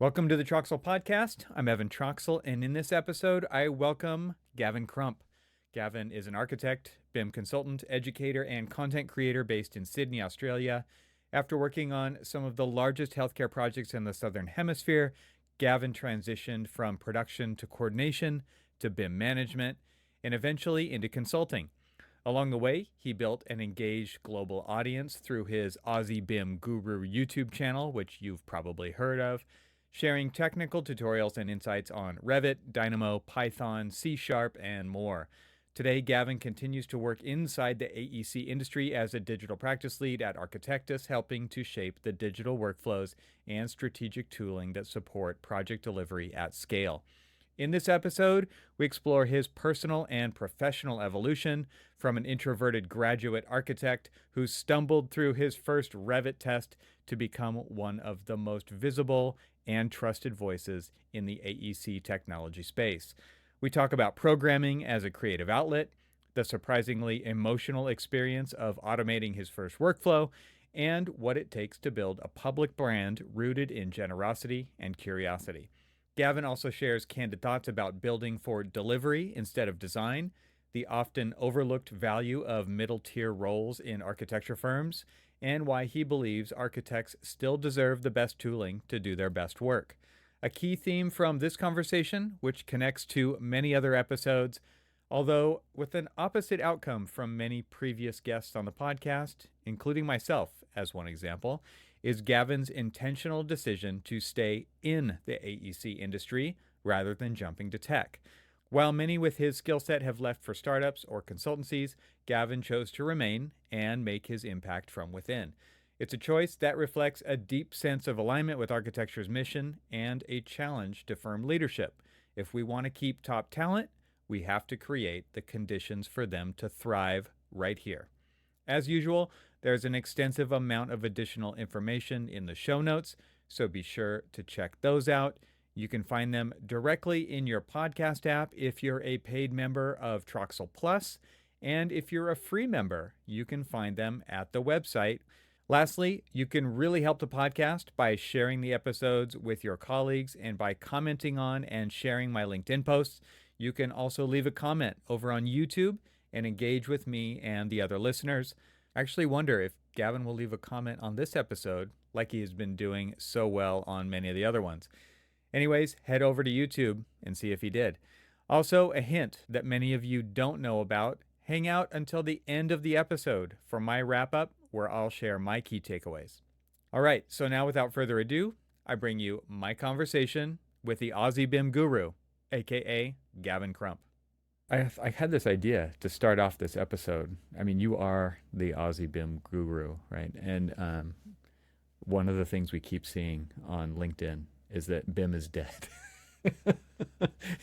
Welcome to the Troxel Podcast. I'm Evan Troxel, and in this episode, I welcome Gavin Crump. Gavin is an architect, BIM consultant, educator, and content creator based in Sydney, Australia. After working on some of the largest healthcare projects in the Southern Hemisphere, Gavin transitioned from production to coordination to BIM management, and eventually into consulting. Along the way, he built an engaged global audience through his Aussie BIM Guru YouTube channel, which you've probably heard of, sharing technical tutorials and insights on Revit, Dynamo, Python, C#, and more. Today, Gavin continues to work inside the AEC industry as a digital practice lead at Architectus, helping to shape the digital workflows and strategic tooling that support project delivery at scale. In this episode, we explore his personal and professional evolution from an introverted graduate architect who stumbled through his first Revit test to become one of the most visible and trusted voices in the AEC technology space. We talk about programming as a creative outlet, the surprisingly emotional experience of automating his first workflow, and what it takes to build a public brand rooted in generosity and curiosity. Gavin also shares candid thoughts about building for delivery instead of design, the often overlooked value of middle-tier roles in architecture firms, and why he believes architects still deserve the best tooling to do their best work. A key theme from this conversation, which connects to many other episodes, although with an opposite outcome from many previous guests on the podcast, including myself as one example, is Gavin's intentional decision to stay in the AEC industry rather than jumping to tech. While many with his skill set have left for startups or consultancies, Gavin chose to remain and make his impact from within. It's a choice that reflects a deep sense of alignment with architecture's mission and a challenge to firm leadership. If we want to keep top talent, we have to create the conditions for them to thrive right here. As usual, there's an extensive amount of additional information in the show notes, so be sure to check those out. You can find them directly in your podcast app if you're a paid member of Troxel Plus, and if you're a free member, you can find them at the website. Lastly, you can really help the podcast by sharing the episodes with your colleagues and by commenting on and sharing my LinkedIn posts. You can also leave a comment over on YouTube and engage with me and the other listeners. I actually wonder if Gavin will leave a comment on this episode like he has been doing so well on many of the other ones. Anyways, head over to YouTube and see if he did. Also, a hint that many of you don't know about, hang out until the end of the episode for my wrap-up where I'll share my key takeaways. All right, so now without further ado, I bring you my conversation with the Aussie BIM guru, aka Gavin Crump. I had this idea to start off this episode. I mean, you are the Aussie BIM guru, right? And one of the things we keep seeing on LinkedIn is that BIM is dead.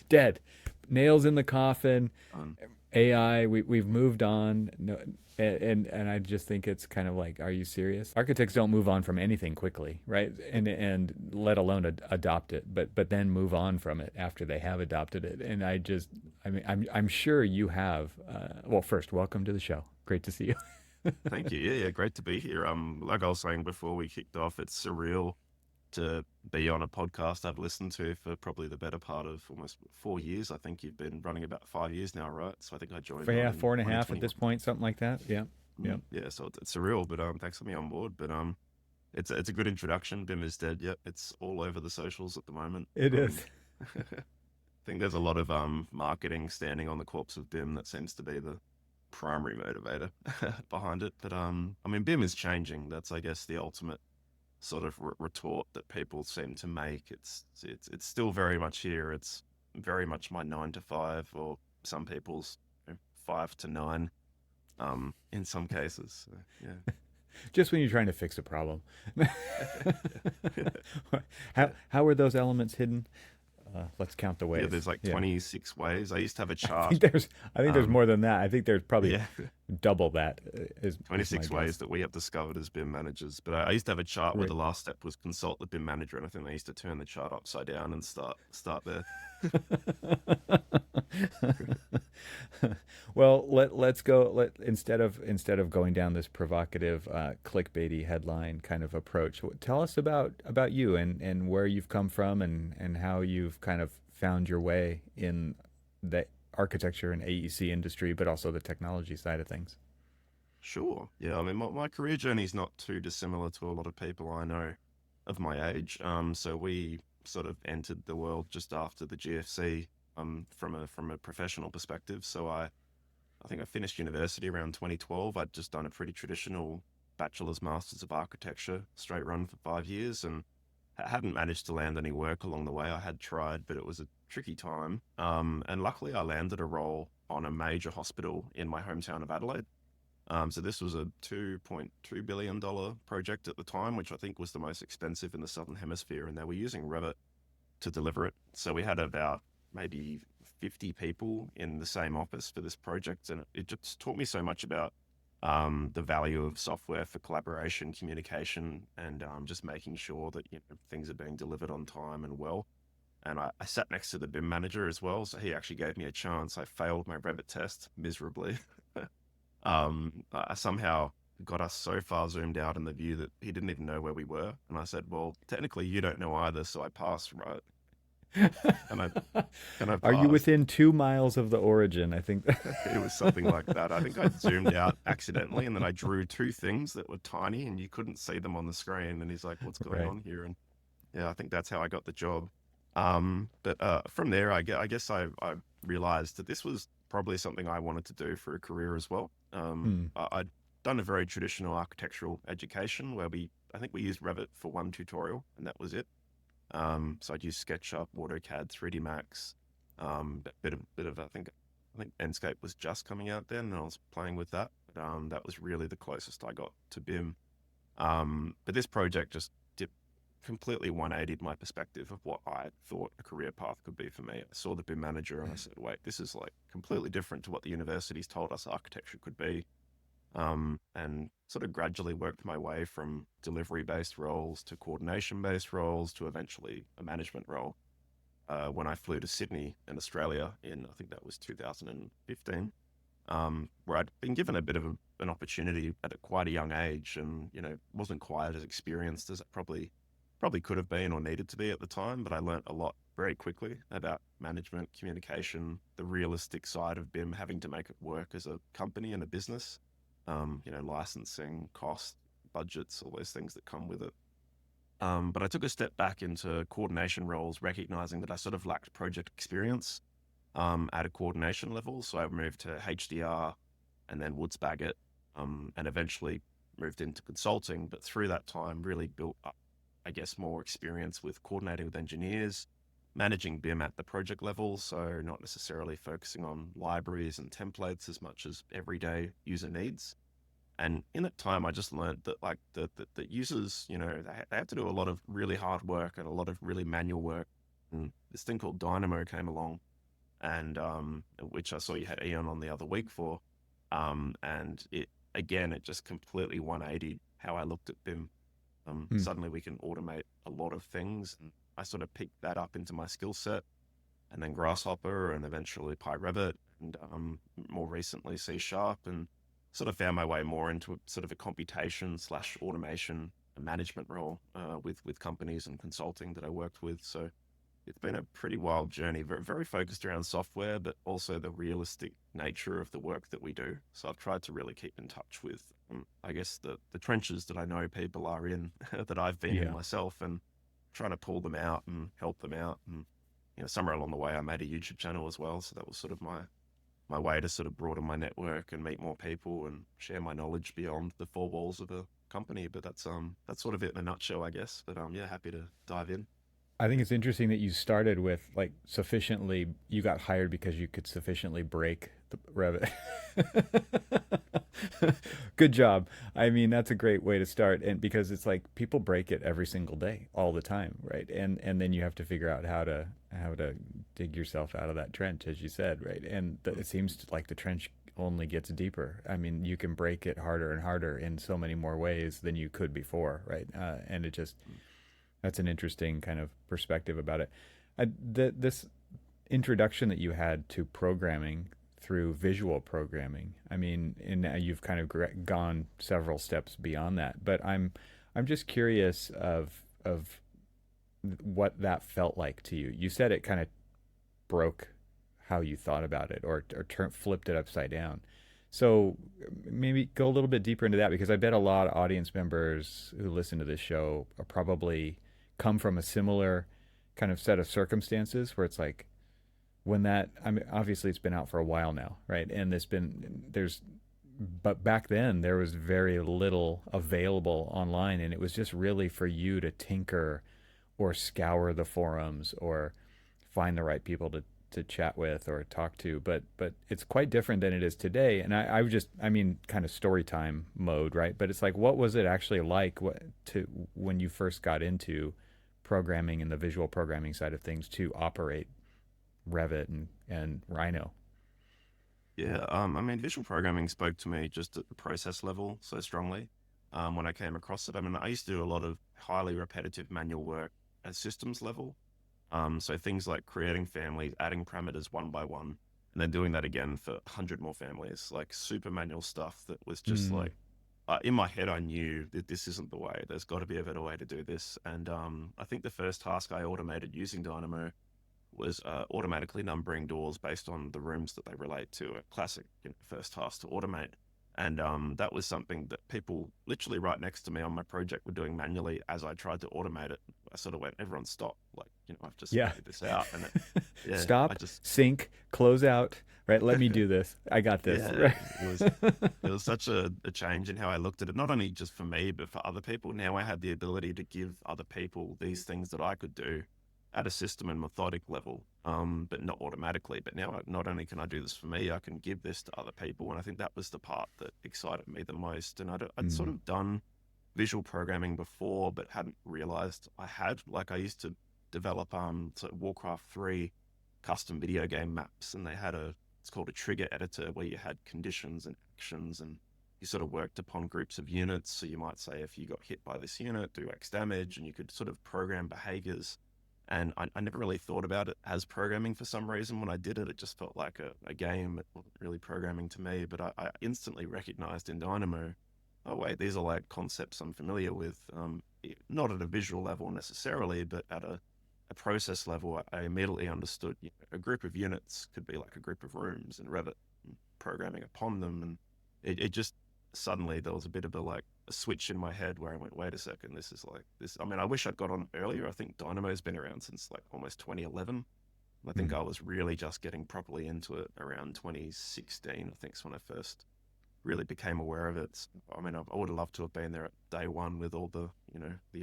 Dead. Nails in the coffin. AI, we've moved on. No, and I just think it's kind of like, are you serious? Architects don't move on from anything quickly, right? And let alone adopt it, but then move on from it after they have adopted it. And I'm sure you have. Well, first, welcome to the show. Great to see you. Thank you. Yeah, great to be here. Like I was saying before we kicked off, it's surreal to be on a podcast I've listened to for probably the better part of almost 4 years. I think you've been running about 5 years now, right? So I think I joined. Yeah, 4.5 at this point, something like that. Yeah. Yeah. Yeah. So it's surreal, but thanks for me on board. But it's a good introduction. BIM is dead. Yep, it's all over the socials at the moment. It is. I think there's a lot of marketing standing on the corpse of BIM that seems to be the primary motivator behind it. But I mean, BIM is changing. That's, I guess, the ultimate sort of retort that people seem to make. It's still very much here. It's very much my 9 to 5, or some people's 5 to 9 in some cases. So, yeah. Just when you're trying to fix a problem. How are those elements hidden? Let's count the ways. Yeah, there's like 26 ways. I used to have a chart. I think there's more than that. I think there's probably double that is my 26 ways guess. that we have discovered as BIM managers. But I used to have a chart where Right. the last step was consult the BIM manager, and I think they used to turn the chart upside down and start there. Well, let's go. Instead of going down this provocative, clickbaity headline kind of approach, tell us about you and where you've come from and how you've kind of found your way in the architecture and AEC industry, but also the technology side of things. Sure. Yeah. I mean, my career journey is not too dissimilar to a lot of people I know of my age. So we sort of entered the world just after the GFC, from a professional perspective. So I think I finished university around 2012. I'd just done a pretty traditional bachelor's, master's of architecture, straight run for 5 years, and hadn't managed to land any work along the way. I had tried, but it was a tricky time. And luckily, I landed a role on a major hospital in my hometown of Adelaide. So this was a $2.2 billion project at the time, which I think was the most expensive in the Southern Hemisphere, and they were using Revit to deliver it. So we had about maybe 50 people in the same office for this project, and it just taught me so much about the value of software for collaboration, communication, and just making sure that things are being delivered on time and well. And I sat next to the BIM manager as well, so he actually gave me a chance. I failed my Revit test miserably. I somehow got us so far zoomed out in the view that he didn't even know where we were. And I said, "Well, technically you don't know either, so I passed, right?" And I and I Are you passed. within 2 miles of the origin? I think. It was something like that. I think I zoomed out accidentally, and then I drew two things that were tiny, and you couldn't see them on the screen. And he's like, "What's going Right. on here?" And yeah, I think that's how I got the job. But from there, I guess I realized that this was probably something I wanted to do for a career as well. Hmm. I'd done a very traditional architectural education where I think we used Revit for one tutorial, and that was it. So I'd use SketchUp, AutoCAD, 3D Max, bit of I think Enscape was just coming out then, and I was playing with that. But that was really the closest I got to BIM. But this project just did completely 180'd my perspective of what I thought a career path could be for me. I saw the BIM manager and I said, wait, this is like completely different to what the universities told us architecture could be. And sort of gradually worked my way from delivery-based roles to coordination-based roles to eventually a management role. When I flew to Sydney in Australia I think that was 2015, where I'd been given a bit of an opportunity at quite a young age, and wasn't quite as experienced as it probably could have been or needed to be at the time. But I learnt a lot very quickly about management, communication, the realistic side of BIM, having to make it work as a company and a business. Licensing, cost, budgets, all those things that come with it. But I took a step back into coordination roles, recognizing that I sort of lacked project experience at a coordination level. So I moved to HDR and then Woods Bagot, and eventually moved into consulting. But through that time, really built up, I guess, more experience with coordinating with engineers, managing BIM at the project level. So not necessarily focusing on libraries and templates as much as everyday user needs. And in that time, I just learned that like the users, they have to do a lot of really hard work and a lot of really manual work. And this thing called Dynamo came along, and which I saw you had Ian on the other week for, and it just completely 180 how I looked at BIM. Hmm. Suddenly we can automate a lot of things, and I sort of picked that up into my skill set, and then Grasshopper, and eventually PyRevit, and more recently C Sharp, and sort of found my way more into sort of a computation slash automation management role with companies and consulting that I worked with. So it's been a pretty wild journey, very focused around software, but also the realistic nature of the work that we do. So I've tried to really keep in touch with, I guess, the trenches that I know people are in, that I've been in Yeah. myself, and trying to pull them out and help them out. And somewhere along the way, I made a YouTube channel as well. So that was sort of my way to sort of broaden my network and meet more people and share my knowledge beyond the four walls of a company. But that's sort of it in a nutshell, I guess. But yeah, happy to dive in. I think it's interesting that you started with like you got hired because you could sufficiently break the Revit. Good job. I mean, that's a great way to start. And because it's like people break it every single day, all the time, right? And then you have to figure out how to dig yourself out of that trench, as you said, right? And it seems like the trench only gets deeper. I mean, you can break it harder and harder in so many more ways than you could before, right? And it just that's an interesting kind of perspective about it. This introduction that you had to programming through visual programming. I mean, and now you've kind of gone several steps beyond that. But I'm just curious of what that felt like to you. You said it kind of broke how you thought about it, or flipped it upside down. So maybe go a little bit deeper into that, because I bet a lot of audience members who listen to this show are probably come from a similar kind of set of circumstances where it's like, when that, I mean, obviously it's been out for a while now, right? And but back then there was very little available online, and it was just really for you to tinker or scour the forums or find the right people to chat with or talk to. But it's quite different than it is today. And I mean, kind of story time mode, right? But it's like, what was it actually like when you first got into programming and the visual programming side of things to operate Revit and Rhino? Yeah, I mean, visual programming spoke to me just at the process level so strongly when I came across it. I mean, I used to do a lot of highly repetitive manual work at systems level. So things like creating families, adding parameters one by one, and then doing that again for 100 more families, like super manual stuff that was just Mm. like, in my head, I knew that this isn't the way. There's got to be a better way to do this. And I think the first task I automated using Dynamo was automatically numbering doors based on the rooms that they relate to. A classic, first task to automate. And that was something that people literally right next to me on my project were doing manually as I tried to automate it. I sort of went, everyone stop. Like, I've just Yeah. figured this out. And yeah, I Stop, just, sync, close out, right? Let me do this. I got this. yeah, Right. it was such a change in how I looked at it, not only just for me, but for other people. Now I had the ability to give other people these things that I could do at a system and methodic level, but not automatically. But now, not only can I do this for me, I can give this to other people. And I think that was the part that excited me the most. And I'd sort Mm. of done visual programming before, but hadn't realized I had. Like, I used to develop sort of Warcraft 3 custom video game maps, and they had it's called a trigger editor, where you had conditions and actions, and you sort of worked upon groups of units. So you might say, if you got hit by this unit, do X damage, and you could sort of program behaviors. And I never really thought about it as programming for some reason. When I did it, it just felt like a game. It wasn't really programming to me, but I instantly recognized in Dynamo, oh wait, these are like concepts I'm familiar with. Not at a visual level necessarily, but at a process level, I immediately understood, a group of units could be like a group of rooms in Revit, and programming upon them. And it just suddenly, there was a bit of a switch in my head where I went, wait a second, this is like this. I mean, I wish I'd got on earlier. I think Dynamo's been around since like almost 2011. I think Mm. I was really just getting properly into it around 2016. I think is when I first really became aware of it. I mean, I would have loved to have been there at day one with all the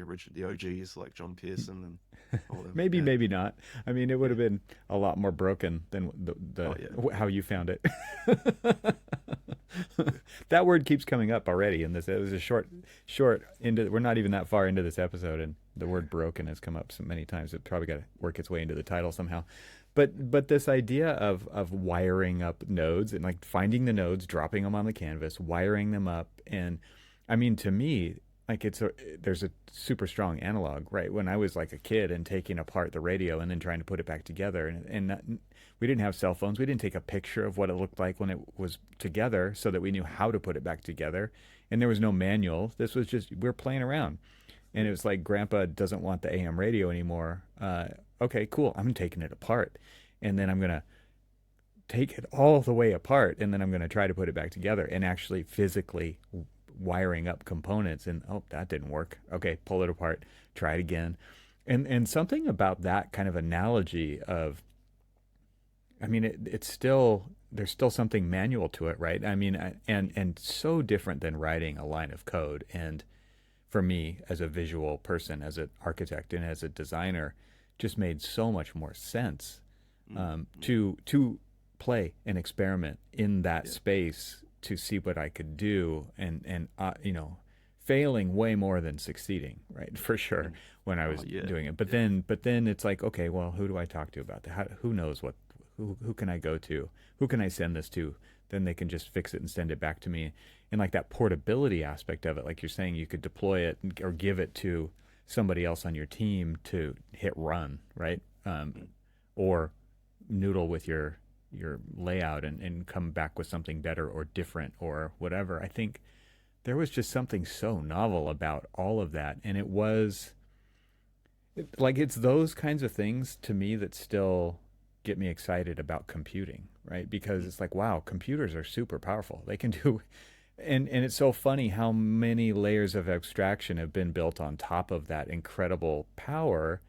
original, the OGs like John Pearson and all them. Maybe, Yeah, maybe not. I mean, it would yeah. have been a lot more broken than Oh yeah. how you found it. That word keeps coming up already in this. It was a short into. We're not even that far into this episode, and the word "broken" has come up so many times. It probably got to work its way into the title somehow. But this idea of wiring up nodes and like finding the nodes, dropping them on the canvas, wiring them up, and I mean, to me, like there's a super strong analog, right? When I was like a kid and taking apart the radio and then trying to put it back together, and we didn't have cell phones. We didn't take a picture of what it looked like when it was together so that we knew how to put it back together. And there was no manual. This was just, we're playing around. And it was like, Grandpa doesn't want the AM radio anymore. Okay, cool. I'm taking it apart. And then I'm going to take it all the way apart. And then I'm going to try to put it back together and actually physically wiring up components. And oh, that didn't work. Okay, pull it apart, try it again. And something about that kind of analogy of, I mean, it's still, there's still something manual to it, right? I mean, and so different than writing a line of code. And for me, as a visual person, as an architect, and as a designer, just made so much more sense to play and experiment in that Yeah. space to see what I could do, and failing way more than succeeding, right? For sure, Mm. when I Oh was yeah. doing it. But Yeah. then it's like, okay, well, who do I talk to about that? Who knows who can I go to? Who can I send this to? Then they can just fix it and send it back to me. And like that portability aspect of it, like you're saying, you could deploy it or give it to somebody else on your team to hit run, right? Or noodle with your layout and come back with something better or different or whatever. I think there was just something so novel about all of that. And it was like, it's those kinds of things to me that still get me excited about computing, right? Because it's like, wow, computers are super powerful. They can do, and it's so funny how many layers of abstraction have been built on top of that incredible power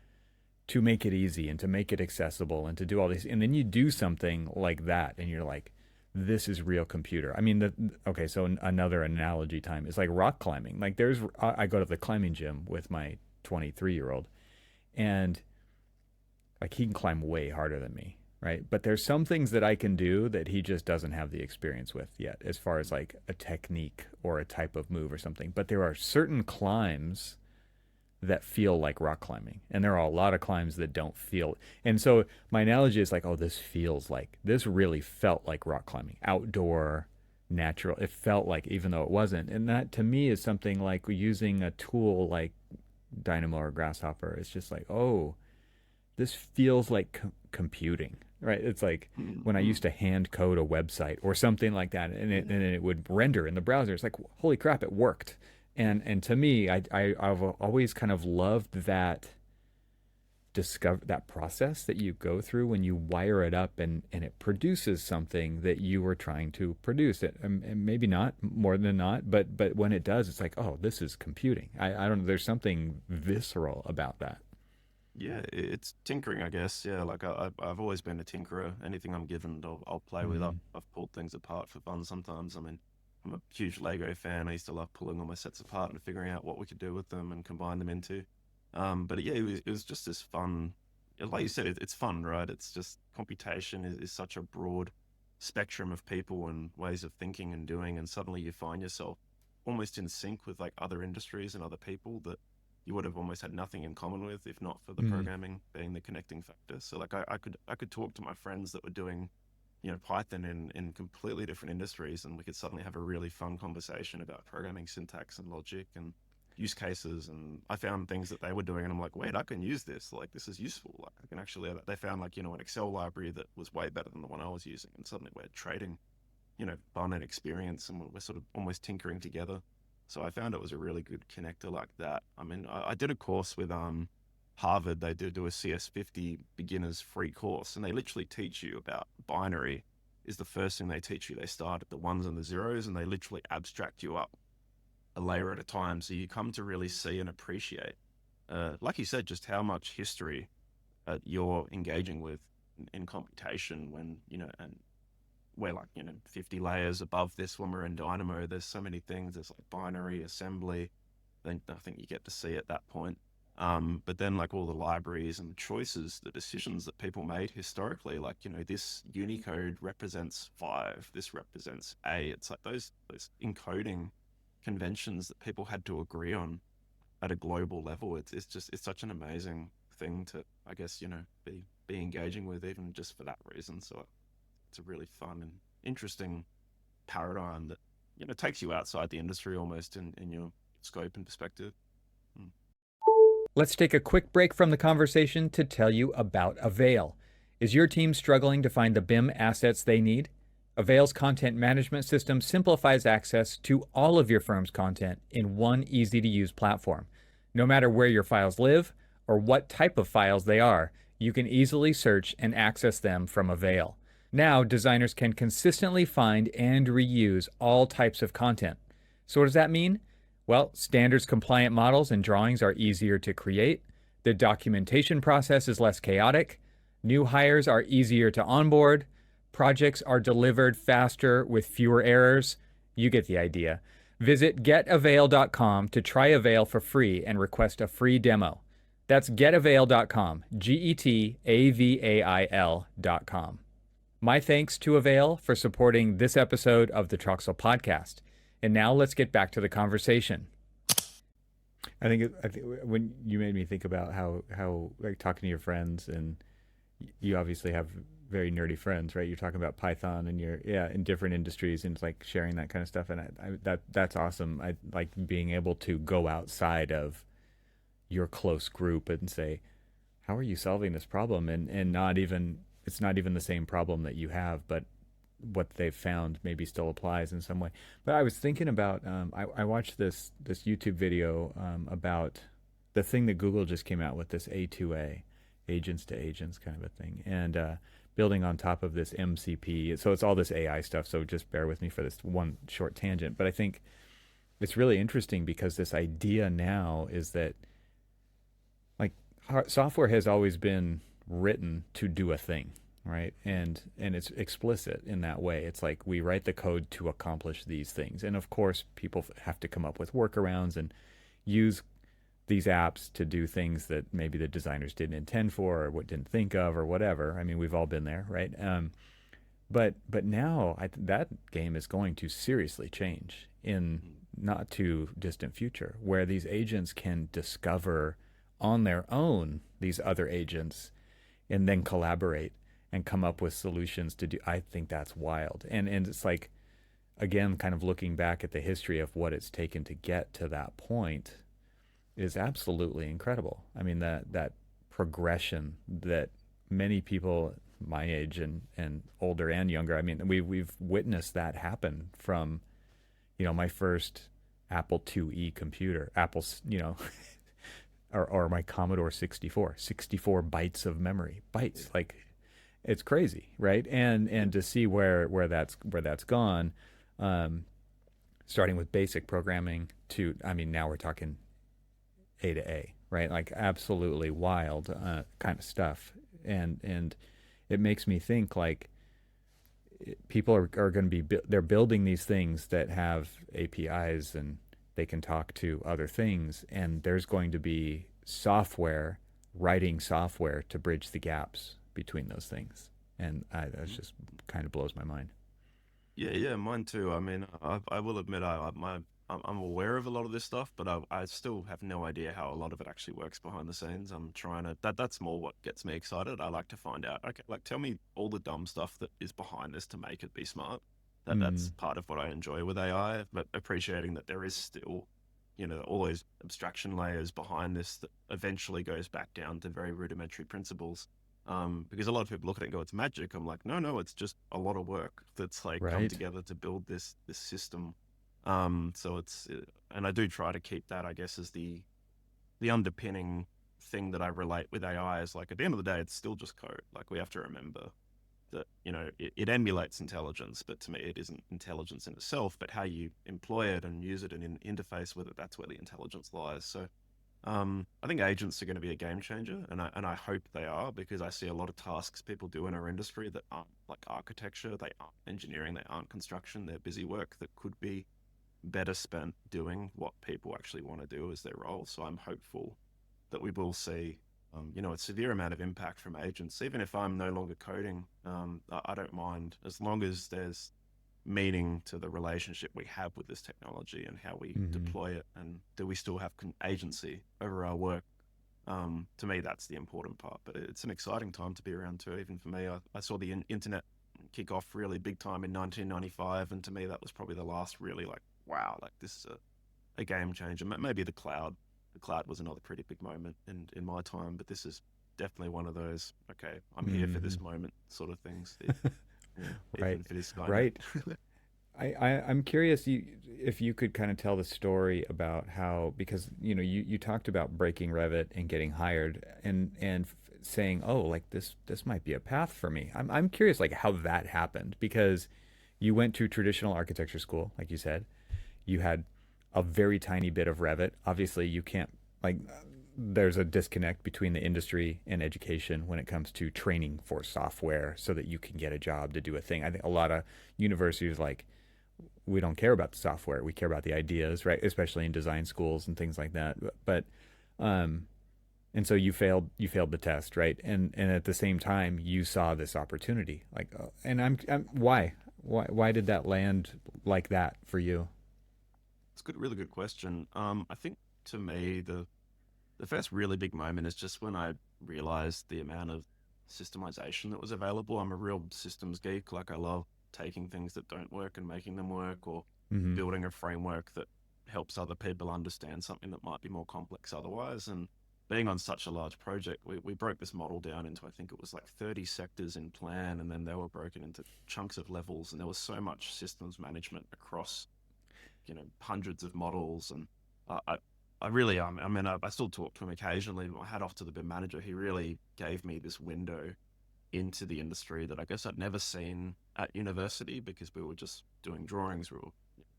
to make it easy and to make it accessible and to do all these. And then you do something like that and you're like, this is real computer. I mean, okay, so another analogy time is like rock climbing. Like I go to the climbing gym with my 23-year-old, and like he can climb way harder than me, right? But there's some things that I can do that he just doesn't have the experience with yet, as far as like a technique or a type of move or something. But there are certain climbs that feel like rock climbing, and there are a lot of climbs that don't feel. And so my analogy is like, oh, this really felt like rock climbing, outdoor, natural. It felt like, even though it wasn't. And that to me is something like using a tool like Dynamo or Grasshopper. It's just like, oh, this feels like computing, right? It's like when I used to hand code a website or something like that, and it would render in the browser. It's like, holy crap, it worked. And to me, I've always kind of loved that that process that you go through when you wire it up and it produces something that you were trying to produce. It and maybe not more than not, but when it does, it's like, oh, this is computing. I don't know. There's something visceral about that. Yeah, it's tinkering, I guess. Yeah, like I've always been a tinkerer. Anything I'm given, I'll play with. Mm. I've pulled things apart for fun sometimes. I mean, I'm a huge Lego fan. I used to love pulling all my sets apart and figuring out what we could do with them and combine them into. But yeah, it was just this fun. Like you said, it's fun, right? It's just computation is such a broad spectrum of people and ways of thinking and doing, and suddenly you find yourself almost in sync with like other industries and other people that you would have almost had nothing in common with if not for the Mm. programming being the connecting factor. So like I could talk to my friends that were doing, Python in completely different industries, and we could suddenly have a really fun conversation about programming syntax and logic and use cases. And I found things that they were doing, and I'm like, wait, I can use this. Like this is useful. Like I can actually. They found like an Excel library that was way better than the one I was using, and suddenly we're trading, fun and experience, and we're sort of almost tinkering together. So I found it was a really good connector like that. I mean, I did a course with Harvard. They did do a CS50 beginners free course, and they literally teach you about binary is the first thing they teach you. They start at the ones and the zeros, and they literally abstract you up a layer at a time. So you come to really see and appreciate, like you said, just how much history you're engaging with in computation when, and we're like, 50 layers above this when we're in Dynamo. There's so many things. There's like binary, assembly. Then I think you get to see at that point. But then like all the libraries and the choices, the decisions that people made historically, like, this Unicode represents 5, this represents A. It's like those encoding conventions that people had to agree on at a global level. It's such an amazing thing to, I guess, be engaging with, even just for that reason. So it's a really fun and interesting paradigm that, takes you outside the industry almost in your scope and perspective. Mm. Let's take a quick break from the conversation to tell you about AVAIL. Is your team struggling to find the BIM assets they need? AVAIL's content management system simplifies access to all of your firm's content in one easy-to-use platform. No matter where your files live or what type of files they are, you can easily search and access them from AVAIL. Now, designers can consistently find and reuse all types of content. So what does that mean? Well, standards compliant models and drawings are easier to create. The documentation process is less chaotic. New hires are easier to onboard. Projects are delivered faster with fewer errors. You get the idea. Visit getavail.com to try AVAIL for free and request a free demo. That's getavail.com, GETAVAIL.com. My thanks to AVAIL for supporting this episode of the Troxel Podcast. And now let's get back to the conversation. I think when you made me think about how like talking to your friends, and you obviously have very nerdy friends, right? You're talking about Python, and you're yeah in different industries, and it's like sharing that kind of stuff. And that's awesome. I like being able to go outside of your close group and say, how are you solving this problem? And not even it's not even the same problem that you have, but what they've found maybe still applies in some way. But I was thinking about I watched this YouTube video about the thing that Google just came out with, this A2A, agents to agents kind of a thing, and building on top of this MCP. So it's all this AI stuff. So just bear with me for this one short tangent. But I think it's really interesting because this idea now is that like software has always been written to do a thing, right? And it's explicit in that way. It's like we write the code to accomplish these things, and of course people have to come up with workarounds and use these apps to do things that maybe the designers didn't intend for or what didn't think of or whatever. I mean, we've all been there, right? But now that game is going to seriously change in not too distant future, where these agents can discover on their own these other agents and then collaborate and come up with solutions to do. I think that's wild, and it's like again, kind of looking back at the history of what it's taken to get to that point is absolutely incredible. I mean that progression that many people my age and older and younger. I mean we've witnessed that happen from my first Apple IIe computer, Apple's or my Commodore 64 bytes of memory, bytes, like it's crazy, right? And to see where that's gone, starting with basic programming to, I mean, now we're talking A to A, right? Like absolutely wild kind of stuff, and it makes me think like people are going to be they're building these things that have APIs and they can talk to other things, and there's going to be software writing software to bridge the gaps between those things, and that just kind of blows my mind. Yeah, yeah, mine too. I mean, I will admit I'm aware of a lot of this stuff, but I still have no idea how a lot of it actually works behind the scenes. I'm trying to that's more what gets me excited. I like to find out. Okay, like tell me all the dumb stuff that is behind this to make it be smart. That's Mm, part of what I enjoy with AI, but appreciating that there is still, all those abstraction layers behind this that eventually goes back down to very rudimentary principles. Because a lot of people look at it and go, "It's magic." I'm like, no, no, it's just a lot of work that's like come right. together to build this system. So and I do try to keep that, I guess, as the underpinning thing that I relate with AI is like at the end of the day, it's still just code. Like we have to remember that, it emulates intelligence, but to me, it isn't intelligence in itself, but how you employ it and use it and interface with it, that's where the intelligence lies. So I think agents are going to be a game changer, and I hope they are, because I see a lot of tasks people do in our industry that aren't like architecture, they aren't engineering, they aren't construction, they're busy work that could be better spent doing what people actually want to do as their role. So I'm hopeful that we will see, a severe amount of impact from agents. Even if I'm no longer coding, I don't mind as long as there's meaning to the relationship we have with this technology and how we Hmm. deploy it, and do we still have agency over our work. To me, that's the important part. But it's an exciting time to be around too. Even for me, I saw the internet kick off really big time in 1995, and to me, that was probably the last really like, wow, like this is a game changer. Maybe the cloud. The cloud was another pretty big moment in my time, but this is definitely one of those. Okay, I'm here for Hmm. this moment, sort of things. Even Right, if it is Skynet. right. I'm curious if you could kind of tell the story about how, because you talked about breaking Revit and getting hired and saying, oh, like this might be a path for me. I'm curious like how that happened, because you went to traditional architecture school, like you said. You had a very tiny bit of Revit. Obviously, you can't like there's a disconnect between the industry and education when it comes to training for software so that you can get a job to do a thing. I think a lot of universities like we don't care about the software. We care about the ideas, right? Especially in design schools and things like that. But um and so you failed the test, right? And at the same time you saw this opportunity. Like and I'm why did that land like that for you? It's a good, really good question. I think to me, the first really big moment is just when I realized the amount of systemization that was available. I'm a real systems geek. Like I love taking things that don't work and making them work, or Hmm. building a framework that helps other people understand something that might be more complex otherwise. And being on such a large project, we broke this model down into, I think it was like 30 sectors in plan, and then they were broken into chunks of levels. And there was so much systems management across, hundreds of models. And I really, I mean, I still talk to him occasionally. My hat off to the BIM manager. He really gave me this window into the industry that I guess I'd never seen at university, because we were just doing drawings, we were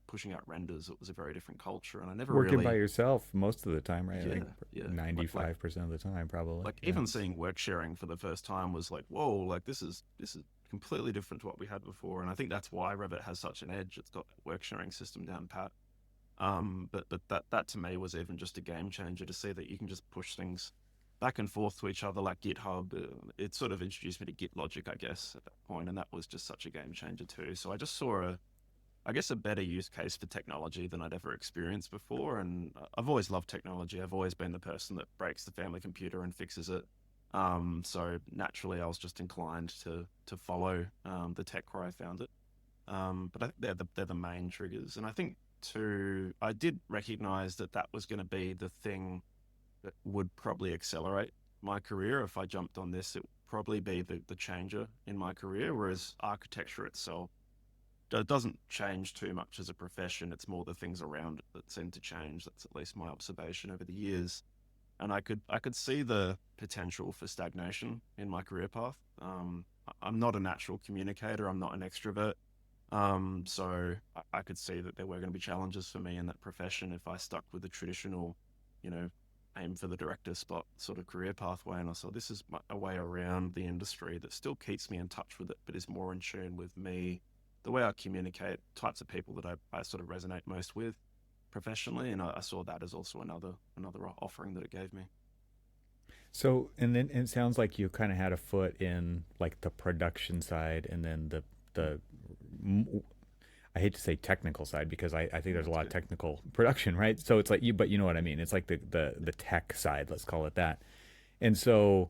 pushing out renders. It was a very different culture, and I never Working by really, yourself most of the time, right? Like yeah, yeah, like 95% of the time, probably. like Yeah. even seeing work sharing for the first time was like, whoa, like this is completely different to what we had before. And I think that's why Revit has such an edge. It's got that work sharing system down pat. But that to me was even just a game changer, to see that you can just push things back and forth to each other like GitHub. It sort of introduced me to Git logic, I guess, at that point, and that was just such a game changer too. So I just saw I guess, a better use case for technology than I'd ever experienced before. And I've always loved technology. I've always been the person that breaks the family computer and fixes it. So naturally, I was just inclined to follow the tech where I found it. But I think they're the main triggers. And I think too, I did recognize that that was going to be the thing that would probably accelerate my career. If I jumped on this, it would probably be the changer in my career. Whereas architecture itself, it doesn't change too much as a profession. It's more the things around it that seem to change. That's at least my observation over the years. And I could see the potential for stagnation in my career path. I'm not a natural communicator. I'm not an extrovert. So I could see that there were going to be challenges for me in that profession if I stuck with the traditional, you know, aim for the director spot sort of career pathway. And I saw this is a way around the industry that still keeps me in touch with it, but is more in tune with me, the way I communicate, types of people that I sort of resonate most with professionally. And I saw that as also another offering that it gave me. So, and then it sounds like you kind of had a foot in like the production side, and then the I hate to say technical side because I think there's a That's lot of good. technical production, right? So it's like you, but you know what I mean. It's like the tech side, let's call it that. And so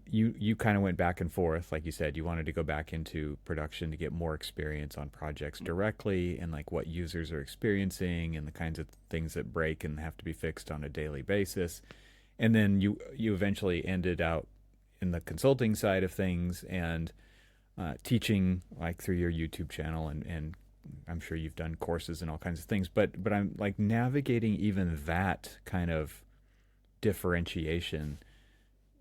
you kind of went back and forth, like you said, you wanted to go back into production to get more experience on projects directly and like what users are experiencing and the kinds of things that break and have to be fixed on a daily basis. And then you eventually ended out in the consulting side of things and teaching like through your YouTube channel and I'm sure you've done courses and all kinds of things, but I'm like navigating even that kind of differentiation.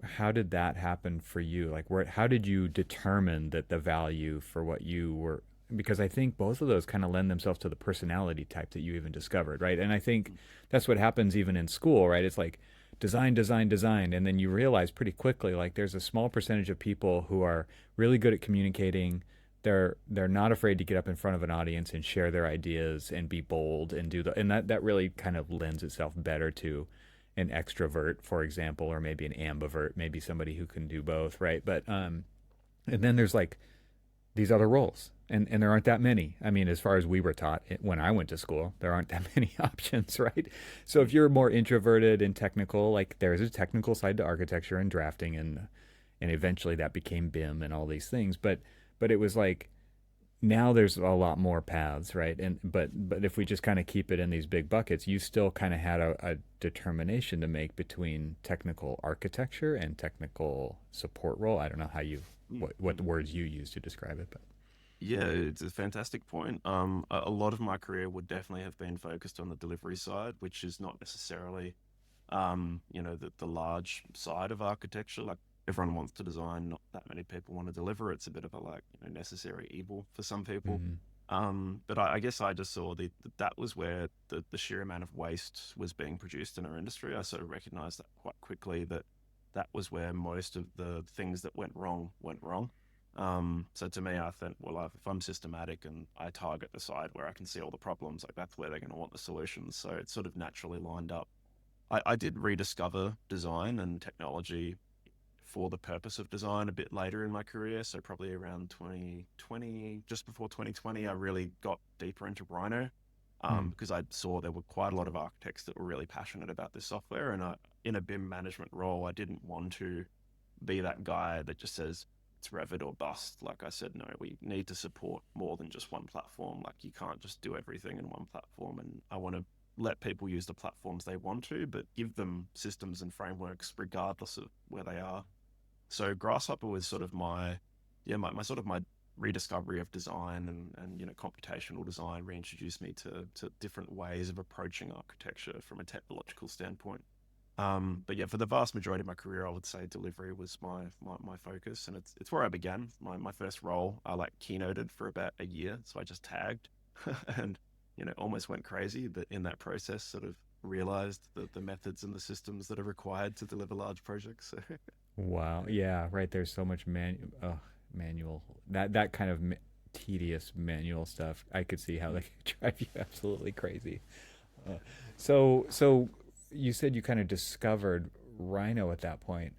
How did that happen for you? Like where how did you determine that the value for what you were, because I think both of those kind of lend themselves to the personality type that you even discovered, right? And I think that's what happens even in school, right? It's like design, design, design, and then you realize pretty quickly like there's a small percentage of people who are really good at communicating. They're not afraid to get up in front of an audience and share their ideas and be bold and do the and that really kind of lends itself better to an extrovert, for example, or maybe an ambivert, maybe somebody who can do both, right? But and then there's like these other roles, and there aren't that many. I mean, as far as we were taught when I went to school, there aren't that many options, right? So if you're more introverted and technical, like there's a technical side to architecture and drafting, and eventually that became BIM and all these things, but it was like now there's a lot more paths, right? And but if we just kind of keep it in these big buckets, you still kind of had a determination to make between technical architecture and technical support role. I don't know how you what the Mm. words you use to describe it, but Yeah, it's a fantastic point. A lot of my career would definitely have been focused on the delivery side, which is not necessarily, the large side of architecture. Like everyone wants to design, not that many people want to deliver. It's a bit of a like, necessary evil for some people. mm-hmm. But I guess I just saw that was where the sheer amount of waste was being produced in our industry. I sort of recognized that quite quickly, that that was where most of the things that went wrong. So to me, I think, well, if I'm systematic and I target the side where I can see all the problems, like that's where they're going to want the solutions. So it sort of naturally lined up. I did rediscover design and technology for the purpose of design a bit later in my career. So probably around 2020, just before 2020, I really got deeper into Rhino, mm. because I saw there were quite a lot of architects that were really passionate about this software. And in a BIM management role, I didn't want to be that guy that just says it's Revit or bust. Like I said, no, we need to support more than just one platform. Like you can't just do everything in one platform. And I want to let people use the platforms they want to, but give them systems and frameworks regardless of where they are. So Grasshopper was sort of my sort of my rediscovery of design and computational design reintroduced me to different ways of approaching architecture from a technological standpoint. But yeah, for the vast majority of my career, I would say delivery was my focus, and it's where I began. My first role, I like keynoted for about a year, so I just tagged, and almost went crazy. But in that process, sort of realized the methods and the systems that are required to deliver large projects. Wow. Yeah, right. There's so much manual that kind of tedious manual stuff. I could see how they could drive you absolutely crazy. Uh, so you said you kind of discovered Rhino at that point.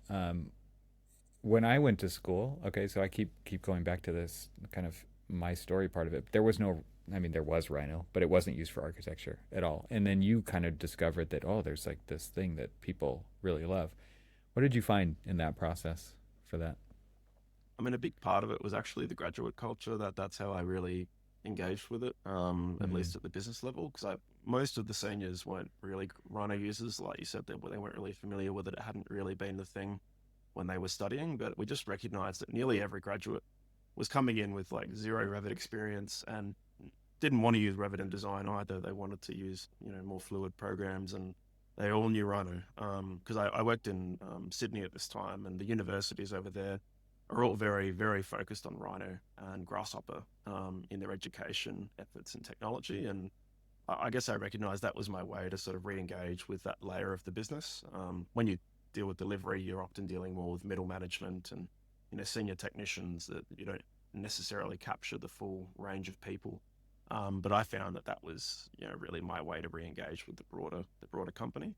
When I went to school, okay, so I keep going back to this kind of my story part of it. There was no, I mean, there was Rhino, but it wasn't used for architecture at all. And then you kind of discovered that, oh, there's like this thing that people really love. What did you find in that process for that? I mean, a big part of it was actually the graduate culture. That's how I really engaged with it, at Mm, least at the business level, because most of the seniors weren't really Rhino users. Like you said, they weren't really familiar with it. It hadn't really been the thing when they were studying, but we just recognized that nearly every graduate was coming in with like zero Revit experience and didn't want to use Revit in design either. They wanted to use, more fluid programs, and they all knew Rhino. Because I worked in Sydney at this time, and the universities over there are all very, very focused on Rhino and Grasshopper in their education efforts and technology. And I guess I recognized that was my way to sort of re-engage with that layer of the business. When you deal with delivery, you're often dealing more with middle management and senior technicians that you don't necessarily capture the full range of people. But I found that was really my way to re-engage with the broader company.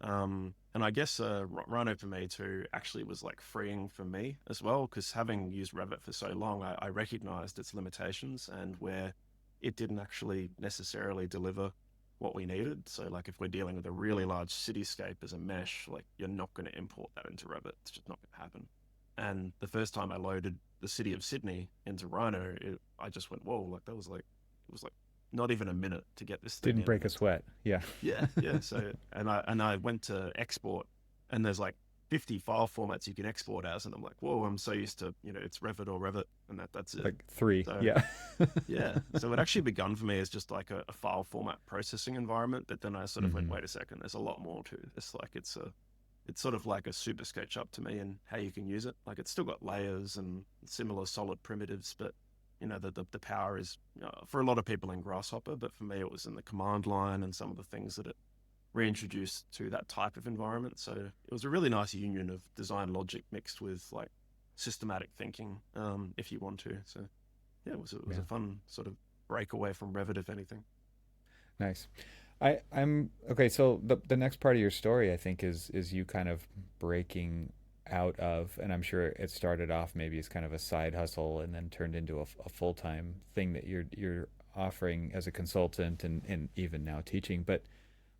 And I guess Rhino for me too actually was like freeing for me as well, because having used Revit for so long, I recognized its limitations and where it didn't actually necessarily deliver what we needed. So like if we're dealing with a really large cityscape as a mesh, like you're not going to import that into Revit. It's just not going to happen. And the first time I loaded the city of Sydney into Rhino, I just went, whoa, like that was like, it was like not even a minute to get this thing didn't in. break a sweat. Yeah. Yeah, yeah. So and I went to export, and there's like 50 file formats you can export as, and I'm like, whoa, I'm so used to it's Revit or Revit, and that's it. Like three. So Yeah. yeah, so it actually begun for me as just like a file format processing environment, but then I sort of went, Hmm. wait a second, there's a lot more to this. Like it's sort of like a super SketchUp to me, and how you can use it. Like it's still got layers and similar solid primitives, but the power is for a lot of people in Grasshopper, but for me it was in the command line and some of the things that it reintroduced to that type of environment. So it was a really nice union of design logic mixed with like systematic thinking, if you want to. So yeah, it was a Yeah. fun sort of breakaway from Revit, if anything. Nice. I'm okay. So the next part of your story, I think, is you kind of breaking out of, and I'm sure it started off maybe as kind of a side hustle and then turned into a full time thing that you're offering as a consultant and even now teaching. But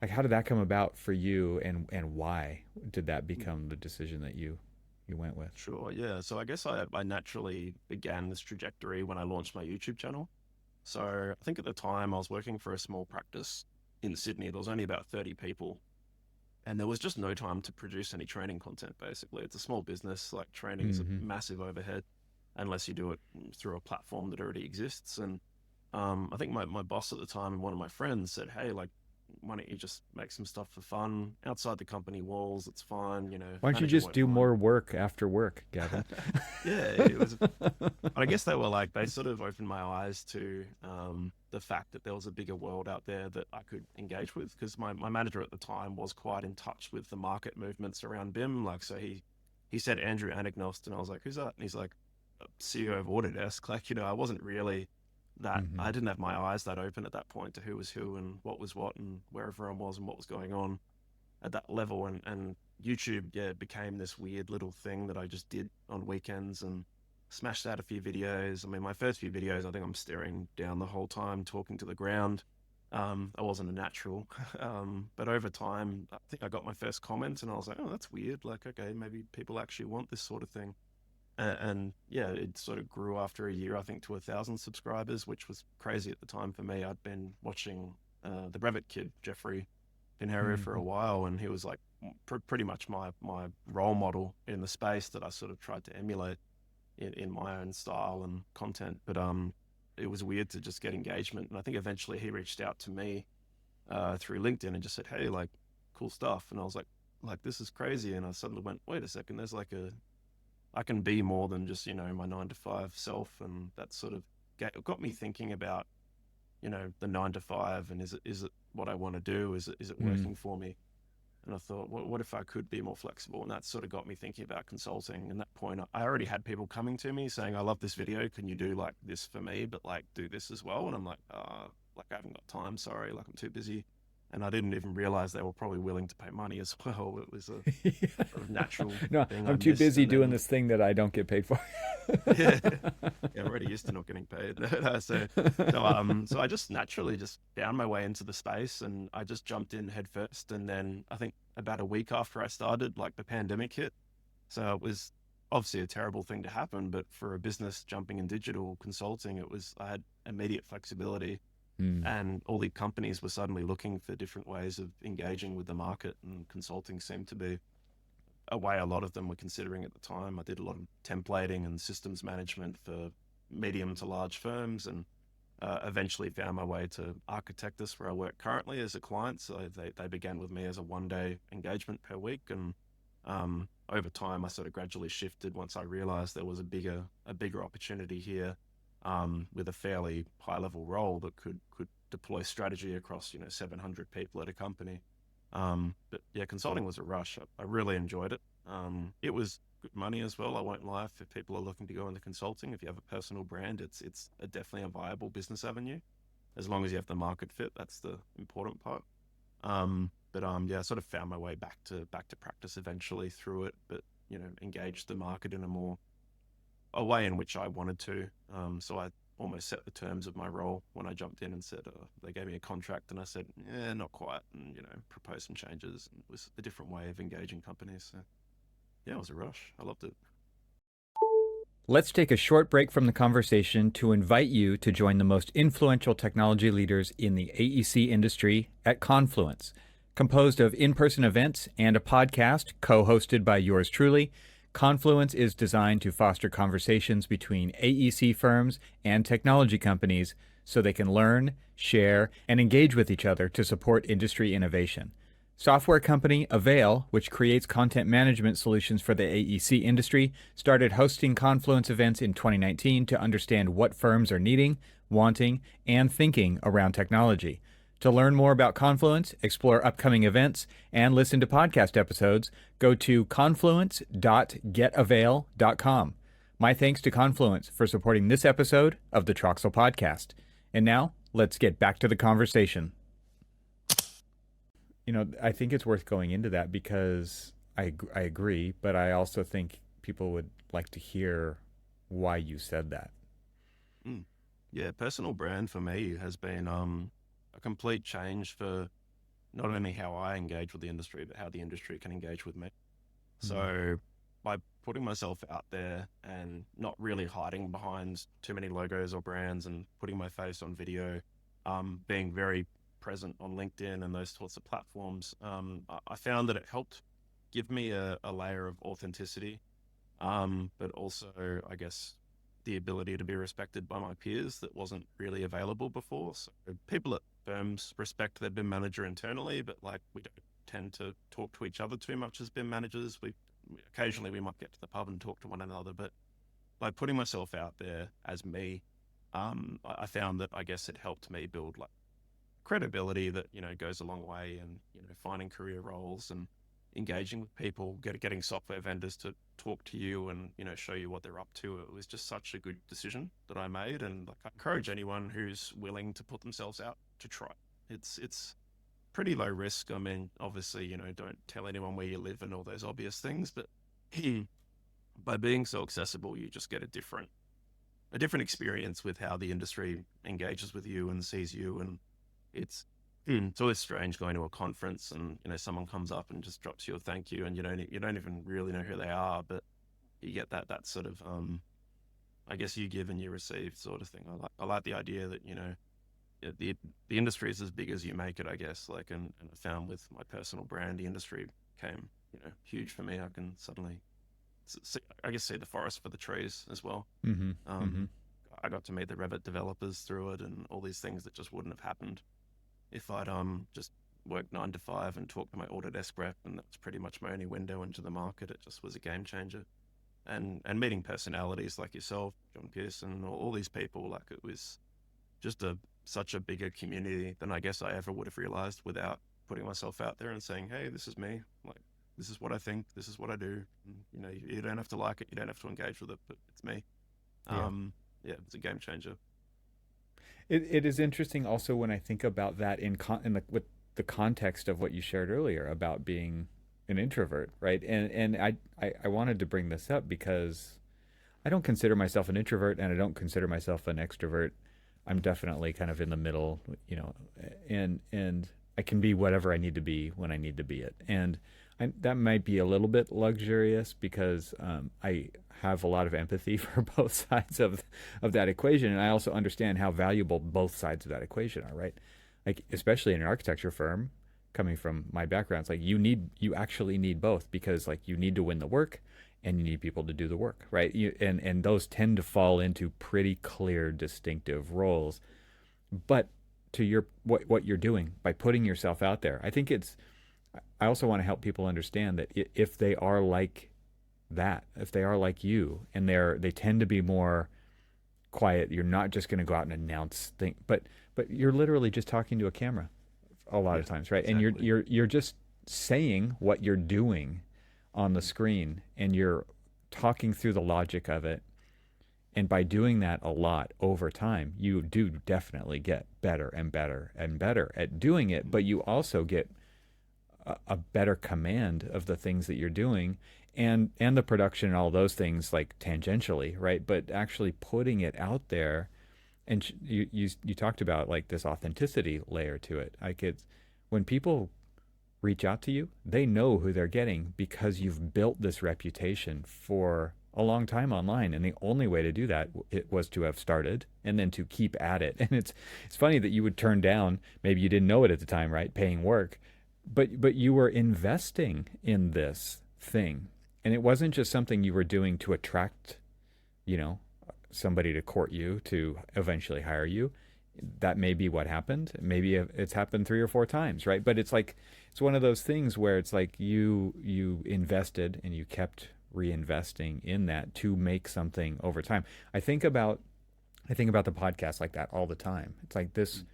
like, how did that come about for you, and why did that become the decision that you went with? Sure, yeah. So I guess I naturally began this trajectory when I launched my YouTube channel. So I think at the time I was working for a small practice in Sydney. There was only about 30 people, and there was just no time to produce any training content, basically. It's a small business, like training is a Hmm. massive overhead unless you do it through a platform that already exists. And I think my boss at the time and one of my friends said, hey, like, why don't you just make some stuff for fun outside the company walls? It's fine, Why don't you manager just won't do mind. more work after work, Gavin? Yeah, it was. I guess they were like they sort of opened my eyes to the fact that there was a bigger world out there that I could engage with, because my manager at the time was quite in touch with the market movements around BIM. Like, so he said Andrew Anagnost, and I was like, who's that? And he's like, CEO of Autodesk. Like, I wasn't really that. Hmm. I didn't have my eyes that open at that point to who was who and what was what and where everyone was and what was going on at that level. And YouTube, yeah, became this weird little thing that I just did on weekends and smashed out a few videos. I mean, my first few videos, I think I'm staring down the whole time, talking to the ground. I wasn't a natural. But over time, I think I got my first comment and I was like, oh, that's weird. Like, okay, maybe people actually want this sort of thing. And yeah, it sort of grew after a year, I think, to 1,000 subscribers, which was crazy at the time for me. I'd been watching the Revit kid, Jeffrey Pinheiro, for a Mhm. while, and he was like pretty much my role model in the space that I sort of tried to emulate in my own style and content. But it was weird to just get engagement, and I think eventually he reached out to me through LinkedIn and just said, "Hey, like, cool stuff," and I was like, this is crazy, and I suddenly went, wait a second, there's like a I can be more than just, my 9 to 5 self. And that sort of got me thinking about, the 9 to 5, and is it what I want to do? Is it Mm. working for me? And I thought, what if I could be more flexible? And that sort of got me thinking about consulting. And that point, I already had people coming to me saying, I love this video. Can you do like this for me, but like do this as well? And I'm like, I haven't got time. Sorry. Like, I'm too busy. And I didn't even realize they were probably willing to pay money as well. It was a sort of natural No, thing I I'm too missed. busy And doing then this thing that I don't get paid for. yeah, yeah, I'm already used to not getting paid. So I just naturally just found my way into the space, and I just jumped in head first. And then I think about a week after I started, like, the pandemic hit. So it was obviously a terrible thing to happen, but for a business jumping in digital consulting, I had immediate flexibility, Mm. and all the companies were suddenly looking for different ways of engaging with the market, and consulting seemed to be a way a lot of them were considering at the time. I did a lot of templating and systems management for medium to large firms, and eventually found my way to Architectus, where I work currently as a client. So they began with me as a 1 day engagement per week. And over time, I sort of gradually shifted once I realized there was a bigger opportunity here, with a fairly high level role that could deploy strategy across, 700 people at a company. But yeah, consulting was a rush. I really enjoyed it. It was good money as well. I won't lie. If people are looking to go into consulting, if you have a personal brand, it's definitely a viable business avenue, as long as you have the market fit. That's the important part. But yeah, I sort of found my way back to practice eventually through it. But engaged the market in a way in which I wanted to. So I almost set the terms of my role when I jumped in and said, they gave me a contract, and I said, yeah, not quite, and proposed some changes. And it was a different way of engaging companies. So yeah, it was a rush. I loved it. Let's take a short break from the conversation to invite you to join the most influential technology leaders in the AEC industry at Confluence. Composed of in person events and a podcast co hosted by yours truly, Confluence is designed to foster conversations between AEC firms and technology companies so they can learn, share, and engage with each other to support industry innovation. Software company AVAIL, which creates content management solutions for the AEC industry, started hosting Confluence events in 2019 to understand what firms are needing, wanting, and thinking around technology. To learn more about Confluence, explore upcoming events, and listen to podcast episodes, go to confluence.getavail.com. My thanks to Confluence for supporting this episode of the Troxel Podcast. And now, let's get back to the conversation. I think it's worth going into that because I agree, but I also think people would like to hear why you said that. Mm. Yeah, personal brand for me has been a complete change for not only how I engage with the industry, but how the industry can engage with me. Mm. So by putting myself out there and not really hiding behind too many logos or brands, and putting my face on video, being very present on LinkedIn and those sorts of platforms, I found that it helped give me a layer of authenticity, but also, I guess, the ability to be respected by my peers that wasn't really available before. So people at firms respect their BIM manager internally, but like, we don't tend to talk to each other too much as BIM managers. Occasionally we might get to the pub and talk to one another, but by putting myself out there as me, I found that, I guess, it helped me build like credibility that goes a long way, and finding career roles and engaging with people, getting software vendors to talk to you and show you what they're up to. It was just such a good decision that I made, and like, I encourage anyone who's willing to put themselves out to try. It's pretty low risk. I mean, obviously, don't tell anyone where you live and all those obvious things, but by being so accessible, you just get a different experience with how the industry engages with you and sees you. And it's always strange going to a conference and someone comes up and just drops you a thank you, and you don't even really know who they are, but you get that sort of I guess you give and you receive sort of thing. I like the idea that yeah, the industry is as big as you make it, I guess. Like, and I found with my personal brand, the industry became huge for me. I can suddenly I guess see the forest for the trees as well. Mm-hmm. Mm-hmm. Um, I got to meet the Revit developers through it, and all these things that just wouldn't have happened if I'd just worked 9 to 5 and talked to my Autodesk rep, and that's pretty much my only window into the market. It just was a game changer. And meeting personalities like yourself, John Pearson, all these people, like it was just such a bigger community than I guess I ever would have realized without putting myself out there and saying, hey, this is me. Like, this is what I think. This is what I do. And, you don't have to like it. You don't have to engage with it, but it's me. Yeah. Yeah, it's a game changer. It is interesting also when I think about that with the context of what you shared earlier about being an introvert, right? And I wanted to bring this up because I don't consider myself an introvert and I don't consider myself an extrovert. I'm definitely kind of in the middle, and I can be whatever I need to be when I need to be it. And that might be a little bit luxurious because I have a lot of empathy for both sides of that equation, and I also understand how valuable both sides of that equation are. Right, like especially in an architecture firm, coming from my background, it's like you actually need both because like you need to win the work and you need people to do the work, right? And those tend to fall into pretty clear, distinctive roles. But to your what you're doing by putting yourself out there, I think it's. I also want to help people understand that if they are like that, if they are like you, and they tend to be more quiet, you're not just going to go out and announce things, but you're literally just talking to a camera a lot Yeah, of times, right? And exactly. you're just saying what you're doing on the screen, and you're talking through the logic of it. And by doing that a lot over time, you do definitely get better and better and better at doing it. But you also get a better command of the things that you're doing, and the production and all those things like tangentially, right? But actually putting it out there, and you talked about like this authenticity layer to it. Like it's when people reach out to you, they know who they're getting because you've built this reputation for a long time online, and the only way to do that it was to have started and then to keep at it. And it's funny that you would turn down, maybe you didn't know it at the time, right, paying work, but you were investing in this thing, and it wasn't just something you were doing to attract, you know, somebody to court you to eventually hire you. That may be what happened. Maybe it's happened 3 or 4 times, right? But it's like it's one of those things where it's like you invested and you kept reinvesting in that to make something over time. I think about the podcast like that all the time. It's like this.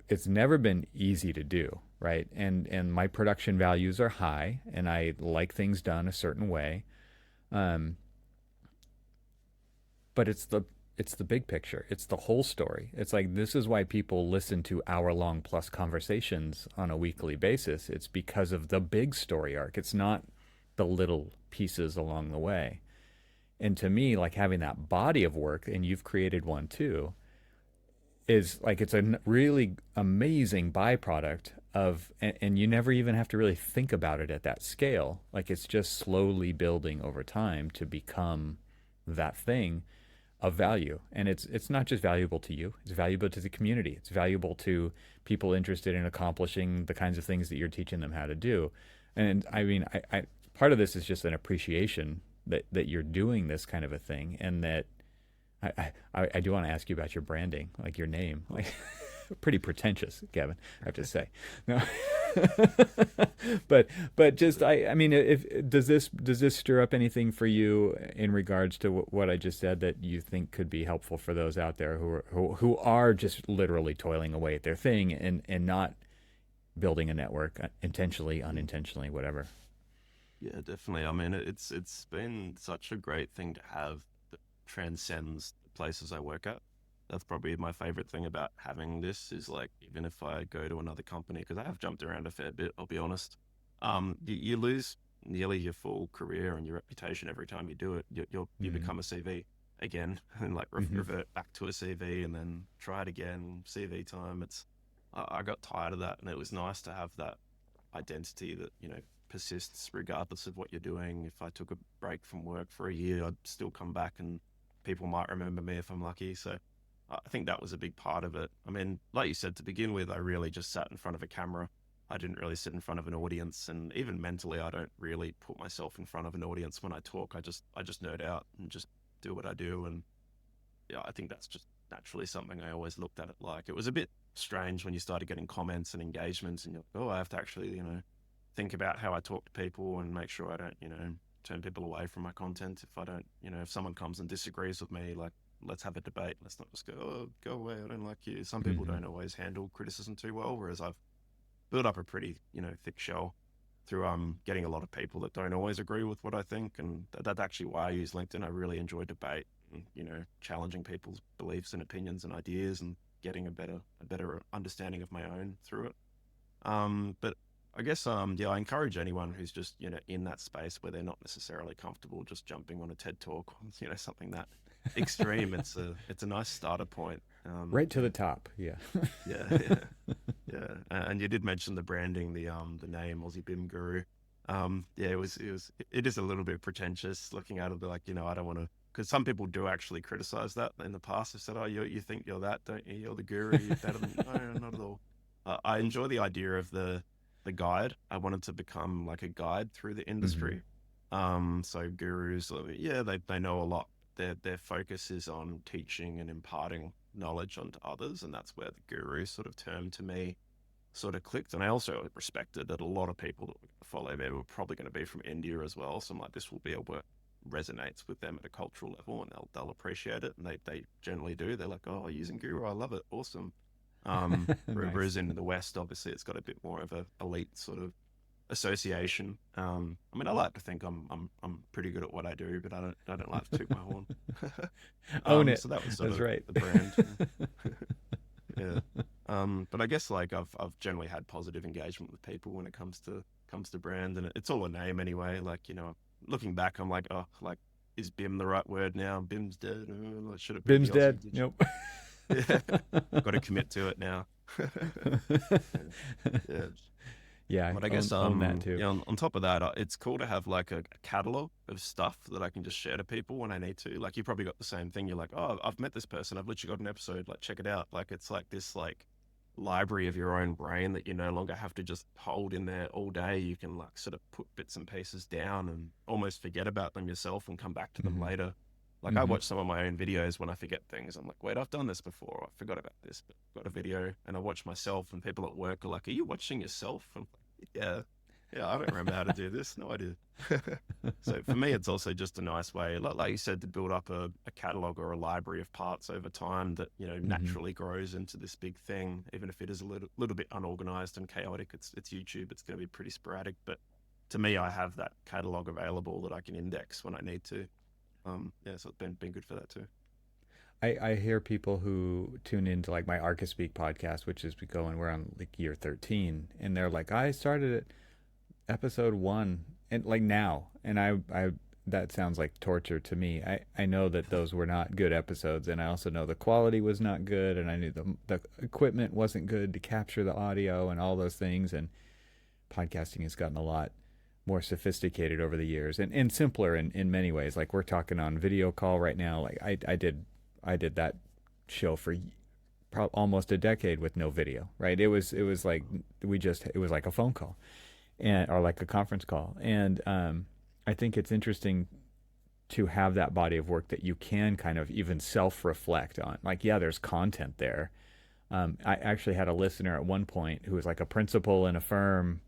It's never been easy to do, right? And my production values are high, and I like things done a certain way. Um, but it's the big picture. It's the whole story. It's like this is why people listen to hour-long plus conversations on a weekly basis. It's because of the big story arc. It's not the little pieces along the way. And to me, like having that body of work, and you've created one too, is like it's a really amazing byproduct of, and you never even have to really think about it at that scale. Like it's just slowly building over time to become that thing of value. And it's not just valuable to you, it's valuable to the community, it's valuable to people interested in accomplishing the kinds of things that you're teaching them how to do. And I mean, I part of this is just an appreciation that you're doing this kind of a thing, and that I do want to ask you about your branding, like your name, like pretty pretentious, Gavin, I have to say. No, but just I mean, if does this stir up anything for you in regards to what I just said that you think could be helpful for those out there who are just literally toiling away at their thing and not building a network intentionally, unintentionally, whatever. Yeah, definitely. I mean, it's been such a great thing to have that transcends the places I work at. That's probably my favorite thing about having this is like even if I go to another company, because I have jumped around a fair bit, I'll be honest. You lose nearly your full career and your reputation every time you do it. You Mm-hmm. become a CV again and like Mm-hmm. revert back to a CV and then try it again. CV time. I got tired of that, and it was nice to have that identity that, persists regardless of what you're doing. If I took a break from work for a year, I'd still come back and people might remember me if I'm lucky. So I think that was a big part of it. I mean, like you said, to begin with, I really just sat in front of a camera. I didn't really sit in front of an audience, and even mentally, I don't really put myself in front of an audience when I talk. I just nerd out and just do what I do. And yeah, I think that's just naturally something I always looked at it like. It was a bit strange when you started getting comments and engagements, and you're like, oh, I have to actually, think about how I talk to people and make sure I don't, turn people away from my content. If I don't, if someone comes and disagrees with me, like, let's have a debate. Let's not just go, oh, go away, I don't like you. Some people Mm-hmm. don't always handle criticism too well, whereas I've built up a pretty, thick shell through getting a lot of people that don't always agree with what I think, and that's actually why I use LinkedIn. I really enjoy debate, and, challenging people's beliefs and opinions and ideas, and getting a better understanding of my own through it. But I guess yeah, I encourage anyone who's just, in that space where they're not necessarily comfortable just jumping on a TED talk, something that extreme. It's a nice starter point. Right to the top. Yeah. Yeah, yeah, yeah. And you did mention the branding, the name Aussie BIM Guru. Yeah, it is a little bit pretentious looking at it, like, I don't want to, because some people do actually criticize that in the past. They've said, oh, you think you're that, don't you? You're the guru, you're better than, no, not at all. I enjoy the idea of the guide. I wanted to become like a guide through the Mm-hmm. industry. So gurus, yeah, they know a lot. Their focus is on teaching and imparting knowledge onto others, and that's where the guru sort of term to me sort of clicked. And I also respected that a lot of people that were going to follow there were probably going to be from India as well. So I'm like, this will be a work resonates with them at a cultural level, and they'll appreciate it, and they generally do. They're like, oh, using guru, I love it, awesome. Nice. Whereas in the West, obviously, it's got a bit more of a elite sort of association. I mean, I like to think I'm pretty good at what I do, but I don't like to toot my horn. Own it. So that was sort That's of right. the brand. Yeah. But I guess like I've generally had positive engagement with people when it comes to brand, and it's all a name anyway. Like, looking back, I'm like, oh, like, is BIM the right word now? BIM's dead. Should it be Bim's the dead. Aussie digital? Nope. Yeah, got to commit to it now. Yeah, yeah. Yeah, But I guess own that too. on top of that, it's cool to have like a catalog of stuff that I can just share to people when I need to. Like, you probably got the same thing. You're like, oh, I've met this person. I've literally got an episode. Like, check it out. Like, it's like this like library of your own brain that you no longer have to just hold in there all day. You can like sort of put bits and pieces down and almost forget about them yourself and come back to them Mm-hmm. later. Like, I Mm-hmm. watch some of my own videos when I forget things. I'm like, wait, I've done this before. I forgot about this, but I've got a video. And I watch myself, and people at work are like, are you watching yourself? I'm like, yeah, yeah, I don't remember how to do this. No idea. So for me, it's also just a nice way, like you said, to build up a catalog or a library of parts over time that, Mm-hmm. naturally grows into this big thing. Even if it is a little bit unorganized and chaotic, it's YouTube. It's going to be pretty sporadic. But to me, I have that catalog available that I can index when I need to. Yeah, so it's been good for that too. I hear people who tune into like my Archispeak podcast, which is going, we're on like year 13, and they're like, I started at episode 1 and like now, and I that sounds like torture to me. I know that those were not good episodes, and I also know the quality was not good, and I knew the equipment wasn't good to capture the audio and all those things, and podcasting has gotten a lot more sophisticated over the years and simpler in many ways. Like, we're talking on video call right now. Like, I did that show for almost a decade with no video, right? It was like it was like a phone call, and or like a conference call. And I think it's interesting to have that body of work that you can kind of even self-reflect on. Like, yeah, there's content there. I actually had a listener at one point who was like a principal in a firm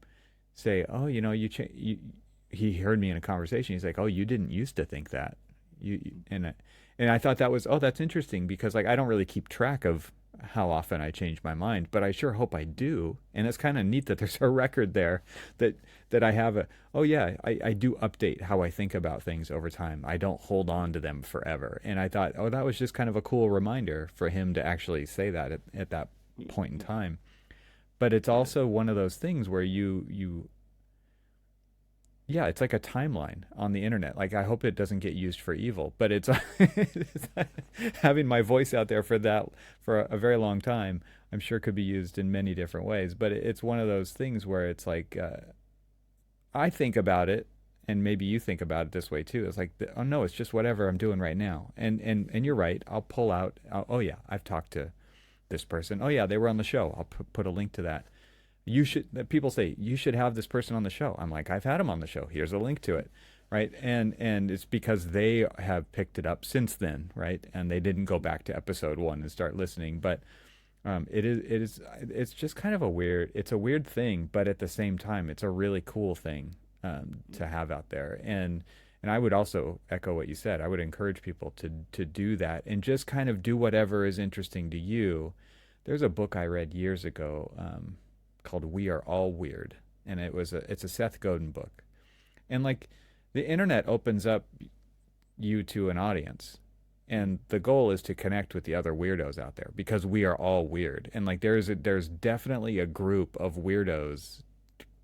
say, "Oh, he heard me in a conversation. He's like, "Oh, you didn't used to think that." And I thought that was, oh, that's interesting, because like I don't really keep track of how often I change my mind, but I sure hope I do. And it's kind of neat that there's a record there that I have oh yeah, I do update how I think about things over time. I don't hold on to them forever. And I thought, oh, that was just kind of a cool reminder for him to actually say that at that point in time. But it's Yeah. also one of those things where Yeah, it's like a timeline on the internet. Like I hope it doesn't get used for evil, but it's, having my voice out there for that for a very long time. I'm sure could be used in many different ways, but it's one of those things where it's like I think about it, and maybe you think about it this way too. It's like, oh no, it's just whatever I'm doing right now, and you're right. I'll pull out. Oh yeah, I've talked to this person. Oh yeah, they were on the show. I'll put a link to that. You should. People say you should have this person on the show. I'm like, I've had him on the show. Here's a link to it, right? And it's because they have picked it up since then, right? And they didn't go back to episode one and start listening, but it's just kind of a weird. It's a weird thing, but at the same time, it's a really cool thing to have out there. And I would also echo what you said. I would encourage people to do that and just kind of do whatever is interesting to you. There's a book I read years ago called "We Are All Weird," and it's a Seth Godin book. And like the internet opens up you to an audience, and the goal is to connect with the other weirdos out there because we are all weird. And like there's definitely a group of weirdos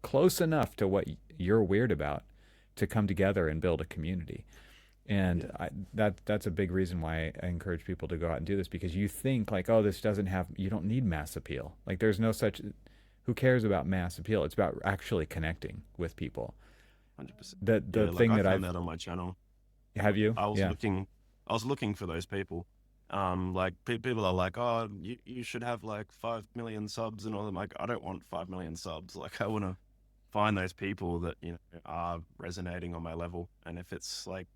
close enough to what you're weird about to come together and build a community. And Yeah. that's a big reason why I encourage people to go out and do this, because you think like, oh, this doesn't have, you don't need mass appeal. Like there's no such, who cares about mass appeal? It's about actually connecting with people. 100%. The Yeah, like thing I that found I've, that on my channel. have you? I was Yeah. looking, I was looking for those people. Like people are like, oh, you should have like 5 million subs and all. I'm like, I don't want 5 million subs. Like, I want to find those people that are resonating on my level. And if it's like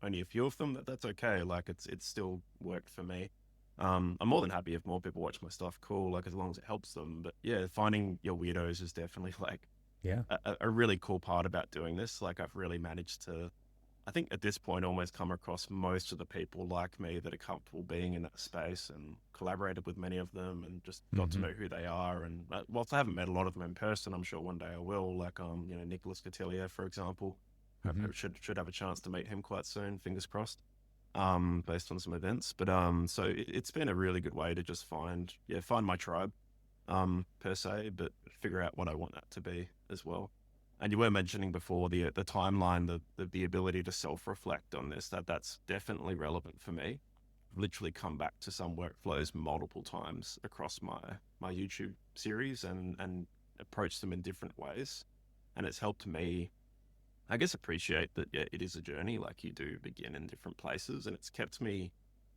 only a few of them, that's okay. Like it's still worked for me. I'm more than happy if more people watch my stuff. Cool, like as long as it helps them. But yeah, finding your weirdos is definitely like Yeah. a really cool part about doing this. Like I've really managed to, I think at this point, almost come across most of the people like me that are comfortable being in that space, and collaborated with many of them and just got to Mm-hmm. know who they are. And whilst I haven't met a lot of them in person, I'm sure one day I will. Like Nicholas Cotillier, for example. Mm-hmm. I should have a chance to meet him quite soon. Fingers crossed. Based on some events, but so it's been a really good way to just find my tribe, per se, but figure out what I want that to be as well. And you were mentioning before the timeline, the ability to self-reflect on this, that's definitely relevant for me. I've literally come back to some workflows multiple times across my YouTube series and approached them in different ways. And it's helped me, I guess, appreciate that, yeah, it is a journey. Like you do begin in different places, and it's kept me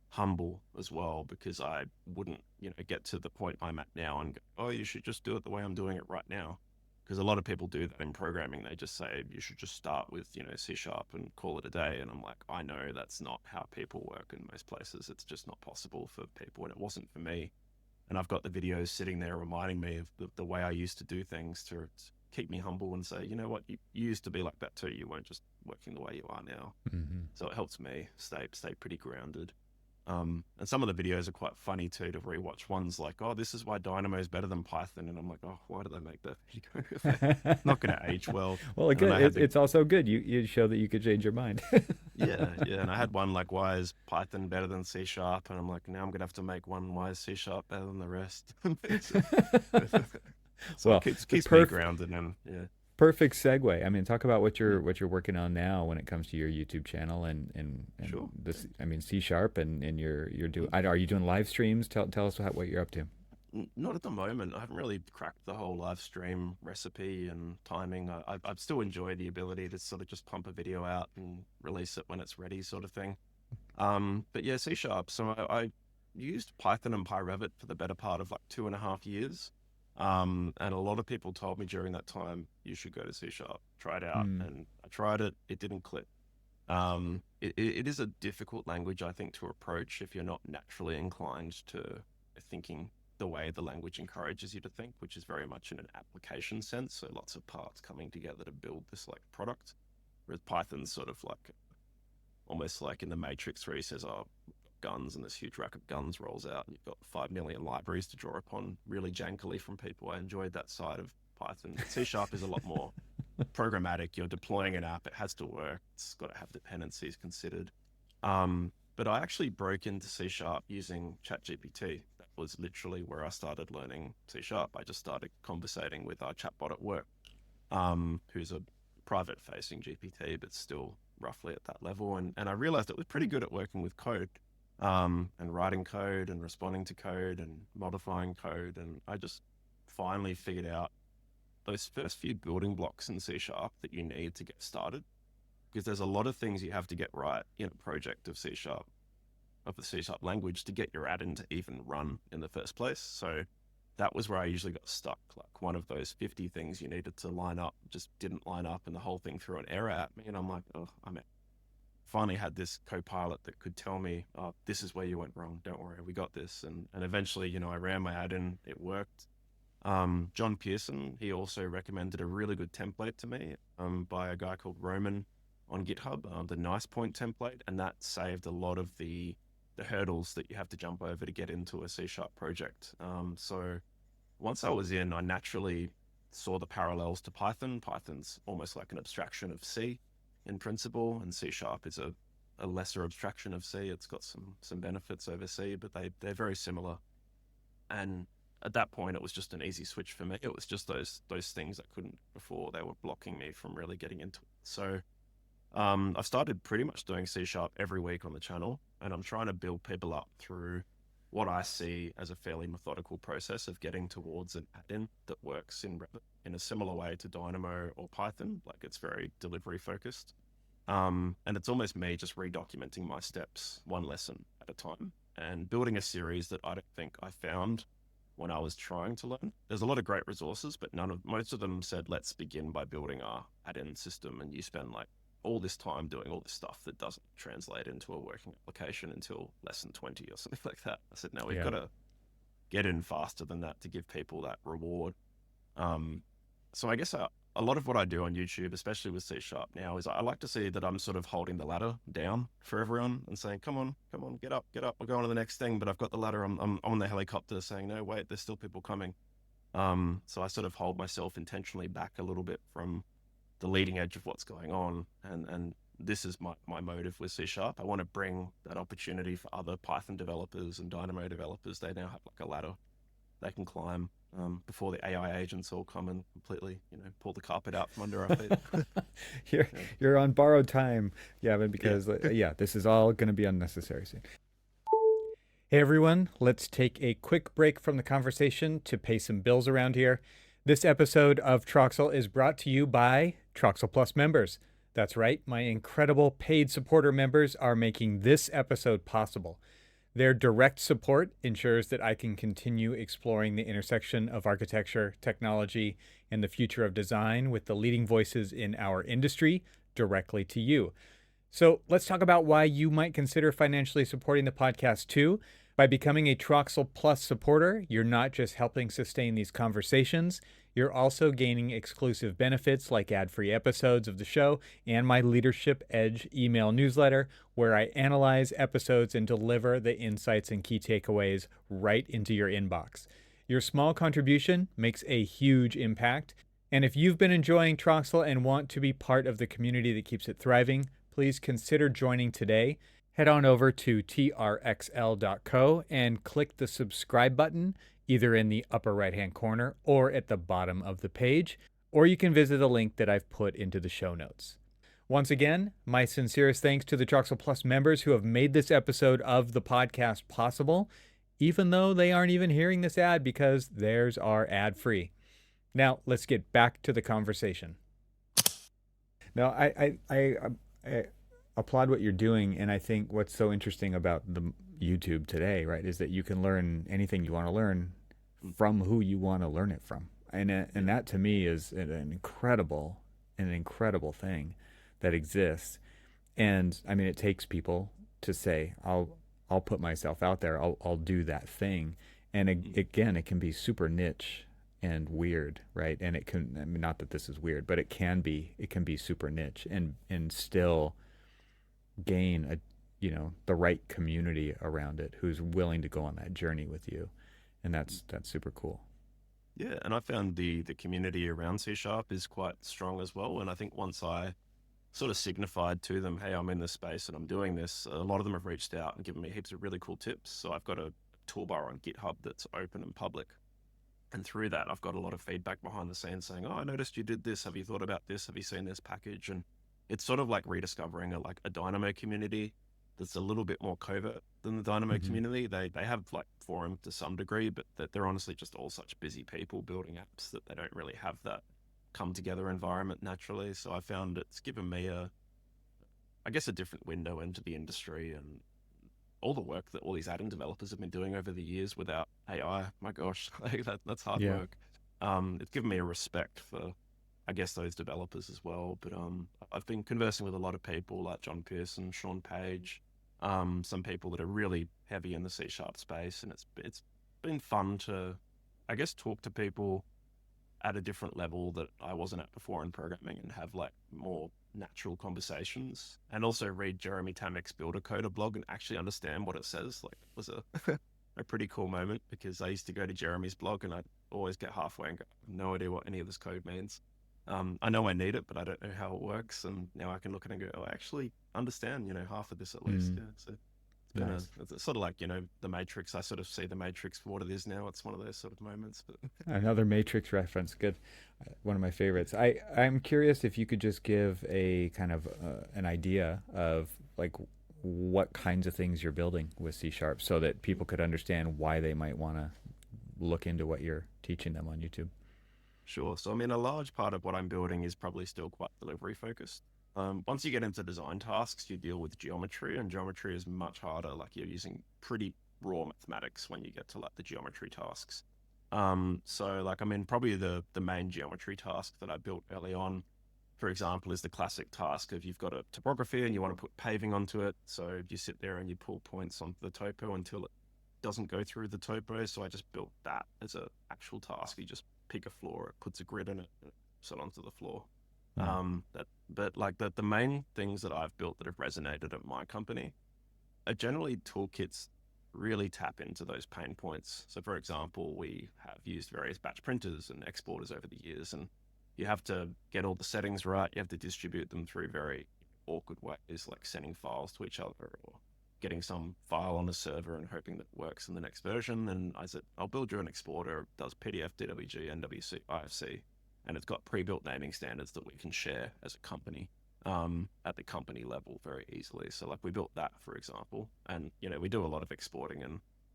humble as well, because I wouldn't, get to the point I'm at now and go, oh, you should just do it the way I'm doing it right now. Because a lot of people do that in programming. They just say you should just start with, C sharp and call it a day. And I'm like, I know that's not how people work in most places. It's just not possible for people. And it wasn't for me. And I've got the videos sitting there reminding me of the way I used to do things to keep me humble and say, you know what, you used to be like that too. You weren't just working the way you are now. Mm-hmm. So it helps me stay pretty grounded. And some of the videos are quite funny too to rewatch. Ones like, oh, this is why Dynamo is better than Python. And I'm like, oh, why did they make that video? Not going to age well. Well, And then again, I had it's also good. You show that you could change your mind. yeah, yeah. And I had one like, why is Python better than C sharp? And I'm like, now I'm going to have to make one, why is C sharp better than the rest? So it Well, the keeps me grounded, and yeah. perfect segue. I mean, talk about Yeah, what you're working on now when it comes to your YouTube channel and sure. this. I mean, C sharp and you're doing. Are you doing live streams? Tell us what you're up to. Not at the moment. I haven't really cracked the whole live stream recipe and timing. I still enjoy the ability to sort of just pump a video out and release it when it's ready, sort of thing. But yeah, C sharp. So I used Python and PyRevit for the better part of like 2.5 years. And a lot of people told me during that time, you should go to C sharp, try it out. Mm. And I tried it, it didn't click. It is a difficult language, I think, to approach if you're not naturally inclined to thinking the way the language encourages you to think, which is very much in an application sense. So lots of parts coming together to build this like product. Whereas Python's sort of like almost like in the Matrix where he says, oh, guns, and this huge rack of guns rolls out, and you've got 5 million libraries to draw upon, really jankily from people. I enjoyed that side of Python. C sharp is a lot more programmatic. You're deploying an app, it has to work, it's got to have dependencies considered. But I actually broke into C sharp using ChatGPT. That was literally where I started learning C sharp. I just started conversating with our chatbot at work, who's a private facing GPT, but still roughly at that level. And I realized it was pretty good at working with code, and writing code and responding to code and modifying code. And I just finally figured out those first few building blocks in C# that you need to get started, because there's a lot of things you have to get right in a project of C#, of the C# language, to get your add-in to even run in the first place. So that was where I usually got stuck. Like one of those 50 things you needed to line up just didn't line up, and the whole thing threw an error at me. And I'm like, oh, finally had this co-pilot that could tell me, oh, this is where you went wrong. Don't worry, we got this. And eventually, I ran my add-in, it worked. John Pearson, he also recommended a really good template to me, by a guy called Roman on GitHub, the Nice Point template. And that saved a lot of the hurdles that you have to jump over to get into a C# project. So once I was in, I naturally saw the parallels to Python. Python's almost like an abstraction of C in principle, and C# is a lesser abstraction of C. It's got some benefits over C, but they're very similar. And at that point, it was just an easy switch for me. It was just those things I couldn't before. They were blocking me from really getting into it. So I've started pretty much doing C# every week on the channel, and I'm trying to build people up through what I see as a fairly methodical process of getting towards an add-in that works in Revit in a similar way to Dynamo or Python. Like, it's very delivery focused. And it's almost me just redocumenting my steps one lesson at a time and building a series that I don't think I found when I was trying to learn. There's a lot of great resources, but most of them said, let's begin by building our add-in system. And you spend like all this time doing all this stuff that doesn't translate into a working application until lesson 20 or something like that. I said, no, we've got to get in faster than that to give people that reward. So I guess a lot of what I do on YouTube, especially with C# now, is I like to see that I'm sort of holding the ladder down for everyone and saying, come on, get up, we're going to the next thing. But I've got the ladder, I'm on the helicopter saying, no, wait, there's still people coming. So I sort of hold myself intentionally back a little bit from the leading edge of what's going on. And this is my motive with C#. I want to bring that opportunity for other Python developers and Dynamo developers. They now have like a ladder they can climb before the AI agents all come and completely, pull the carpet out from under our feet. You're on borrowed time, Gavin, because this is all going to be unnecessary soon. Hey everyone, let's take a quick break from the conversation to pay some bills around here. This episode of Troxel is brought to you by Troxel Plus members. That's right, my incredible paid supporter members are making this episode possible. Their direct support ensures that I can continue exploring the intersection of architecture, technology, and the future of design with the leading voices in our industry directly to you. So let's talk about why you might consider financially supporting the podcast too. By becoming a Troxel Plus supporter, you're not just helping sustain these conversations, you're also gaining exclusive benefits like ad-free episodes of the show and my Leadership Edge email newsletter, where I analyze episodes and deliver the insights and key takeaways right into your inbox. Your small contribution makes a huge impact. And if you've been enjoying Troxel and want to be part of the community that keeps it thriving, please consider joining today. Head on over to trxl.co and click the subscribe button, either in the upper right-hand corner or at the bottom of the page, or you can visit the link that I've put into the show notes. Once again, my sincerest thanks to the Troxel Plus members who have made this episode of the podcast possible, even though they aren't even hearing this ad because theirs are ad-free. Now, let's get back to the conversation. Now, I applaud what you're doing, and I think what's so interesting about the YouTube today, right, is that you can learn anything you want to learn from who you want to learn it from, and that to me is an incredible thing that exists. And I mean, it takes people to say, I'll put myself out there, I'll do that thing, and again, it can be super niche and weird, right? And it can, I mean, not that this is weird, but it can be super niche and still gain the right community around it who's willing to go on that journey with you, and that's super cool. Yeah, and I found the community around C# is quite strong as well. And I think once I sort of signified to them, hey, I'm in this space and I'm doing this, a lot of them have reached out and given me heaps of really cool tips. So I've got a toolbar on GitHub that's open and public And through that, I've got a lot of feedback behind the scenes saying, "Oh, I noticed you did this. Have you thought about this? Have you seen this package?" And it's sort of like rediscovering a Dynamo community that's a little bit more covert than the Dynamo Hmm. community. They have like forum to some degree, but they're honestly just all such busy people building apps that they don't really have that come together environment naturally. So I found it's given me I guess, a different window into the industry and all the work that all these add-in developers have been doing over the years without AI. My gosh, like that's hard Yeah. work. It's given me a respect for, I guess, those developers as well. But I've been conversing with a lot of people like John Pearson, Sean Page, some people that are really heavy in the C# space, and it's been fun to, I guess, talk to people at a different level that I wasn't at before in programming and have like more natural conversations, and also read Jeremy Tamek's Builder Coder blog and actually understand what it says. Like, it was a pretty cool moment because I used to go to Jeremy's blog and I'd always get halfway and go, I have no idea what any of this code means. I know I need it, but I don't know how it works. And now I can look at it and go, oh, I actually understand, half of this at least. Mm, Yeah. So it's been nice. it's sort of like, the Matrix. I sort of see the Matrix for what it is now. It's one of those sort of moments, but Another Matrix reference. Good. One of my favorites. I'm curious if you could just give a kind of an idea of like what kinds of things you're building with C Sharp so that people could understand why they might want to look into what you're teaching them on YouTube. sure. So, I mean, a large part of what I'm building is probably still quite delivery focused. Once you get into design tasks, you deal with geometry, and geometry is much harder. Like, you're using pretty raw mathematics when you get to like the geometry tasks. So like, I mean, probably the main geometry task that I built early on, for example, is the classic task of you've got a topography and you want to put paving onto it. So you sit there and you pull points onto the topo until it doesn't go through the topo. So I just built that as a actual task. You just pick a floor, it puts a grid in it, and it puts it onto the floor. Wow. But like the main things that I've built that have resonated at my company are generally toolkits really tap into those pain points. So, for example, we have used various batch printers and exporters over the years, and you have to get all the settings right. You have to distribute them through very awkward ways, like sending files to each other or getting some file on a server and hoping that it works in the next version. And I said, I'll build you an exporter. It does PDF, DWG, NWC, IFC, and it's got pre-built naming standards that we can share as a company at the company level very easily. So like we built that, for example, and we do a lot of exporting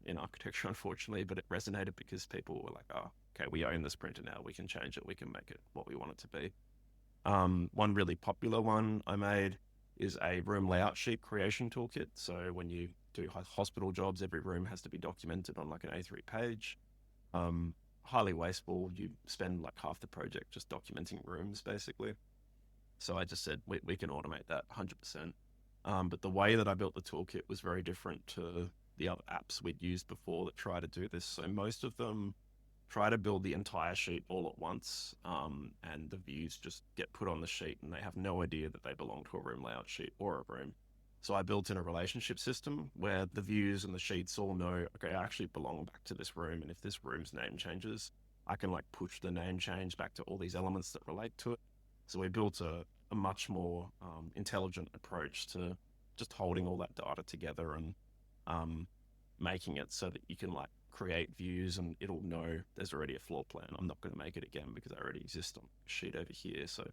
in architecture, unfortunately, but it resonated because people were like, oh, okay, we own this printer now. We can change it. We can make it what we want it to be. One really popular one I made is a room layout sheet creation toolkit. So when you do hospital jobs, every room has to be documented on like an A3 page. Highly wasteful. You spend like half the project just documenting rooms, basically. So I just said, we can automate that 100%. But the way that I built the toolkit was very different to the other apps we'd used before that try to do this. So most of them try to build the entire sheet all at once, and the views just get put on the sheet and they have no idea that they belong to a room layout sheet or a room. So I built in a relationship system where the views and the sheets all know, okay, I actually belong back to this room. And if this room's name changes, I can like push the name change back to all these elements that relate to it. So we built a much more intelligent approach to just holding all that data together and making it so that you can like create views and it'll know there's already a floor plan. I'm not going to make it again because I already exist on a sheet over here. So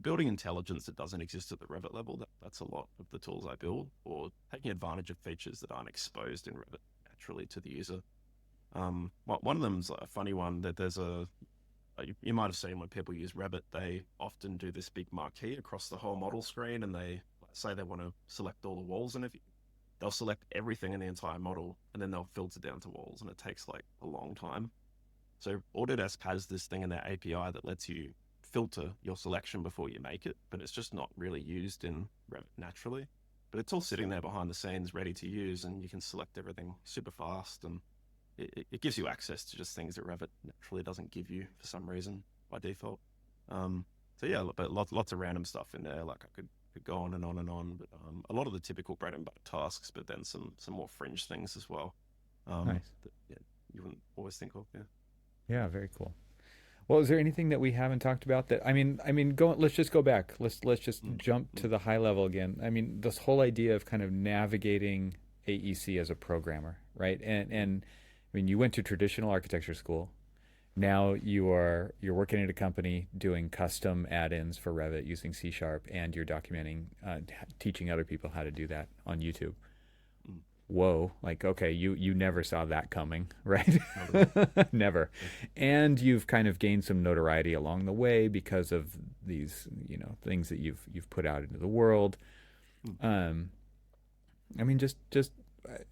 building intelligence that doesn't exist at the Revit level, that's a lot of the tools I build, or taking advantage of features that aren't exposed in Revit naturally to the user. One of them's a funny one that you might have seen when people use Revit, they often do this big marquee across the whole model screen and they say they want to select all the walls and they'll select everything in the entire model and then they'll filter down to walls and it takes like a long time. So Autodesk has this thing in their API that lets you filter your selection before you make it, but it's just not really used in Revit naturally. But it's all sitting there behind the scenes ready to use and you can select everything super fast and it gives you access to just things that Revit naturally doesn't give you for some reason by default. So yeah, but lots of random stuff in there. Like I could go on and on and on, but a lot of the typical bread and butter tasks, but then some more fringe things as well. Nice. That, yeah, you wouldn't always think of. Yeah. Yeah, very cool. Well, is there anything that we haven't talked about that go let's just go back. Let's just Mm, jump to mm, the high level again. I mean, this whole idea of kind of navigating AEC as a programmer, right? And I mean, you went to traditional architecture school, now you're working at a company doing custom add-ins for Revit using C Sharp, and you're documenting, teaching other people how to do that on YouTube. Mm, Whoa, like, okay, you never saw that coming, right? not at all. Never. Yeah. And you've kind of gained some notoriety along the way because of these, things that you've put out into the world. Mm, um I mean, just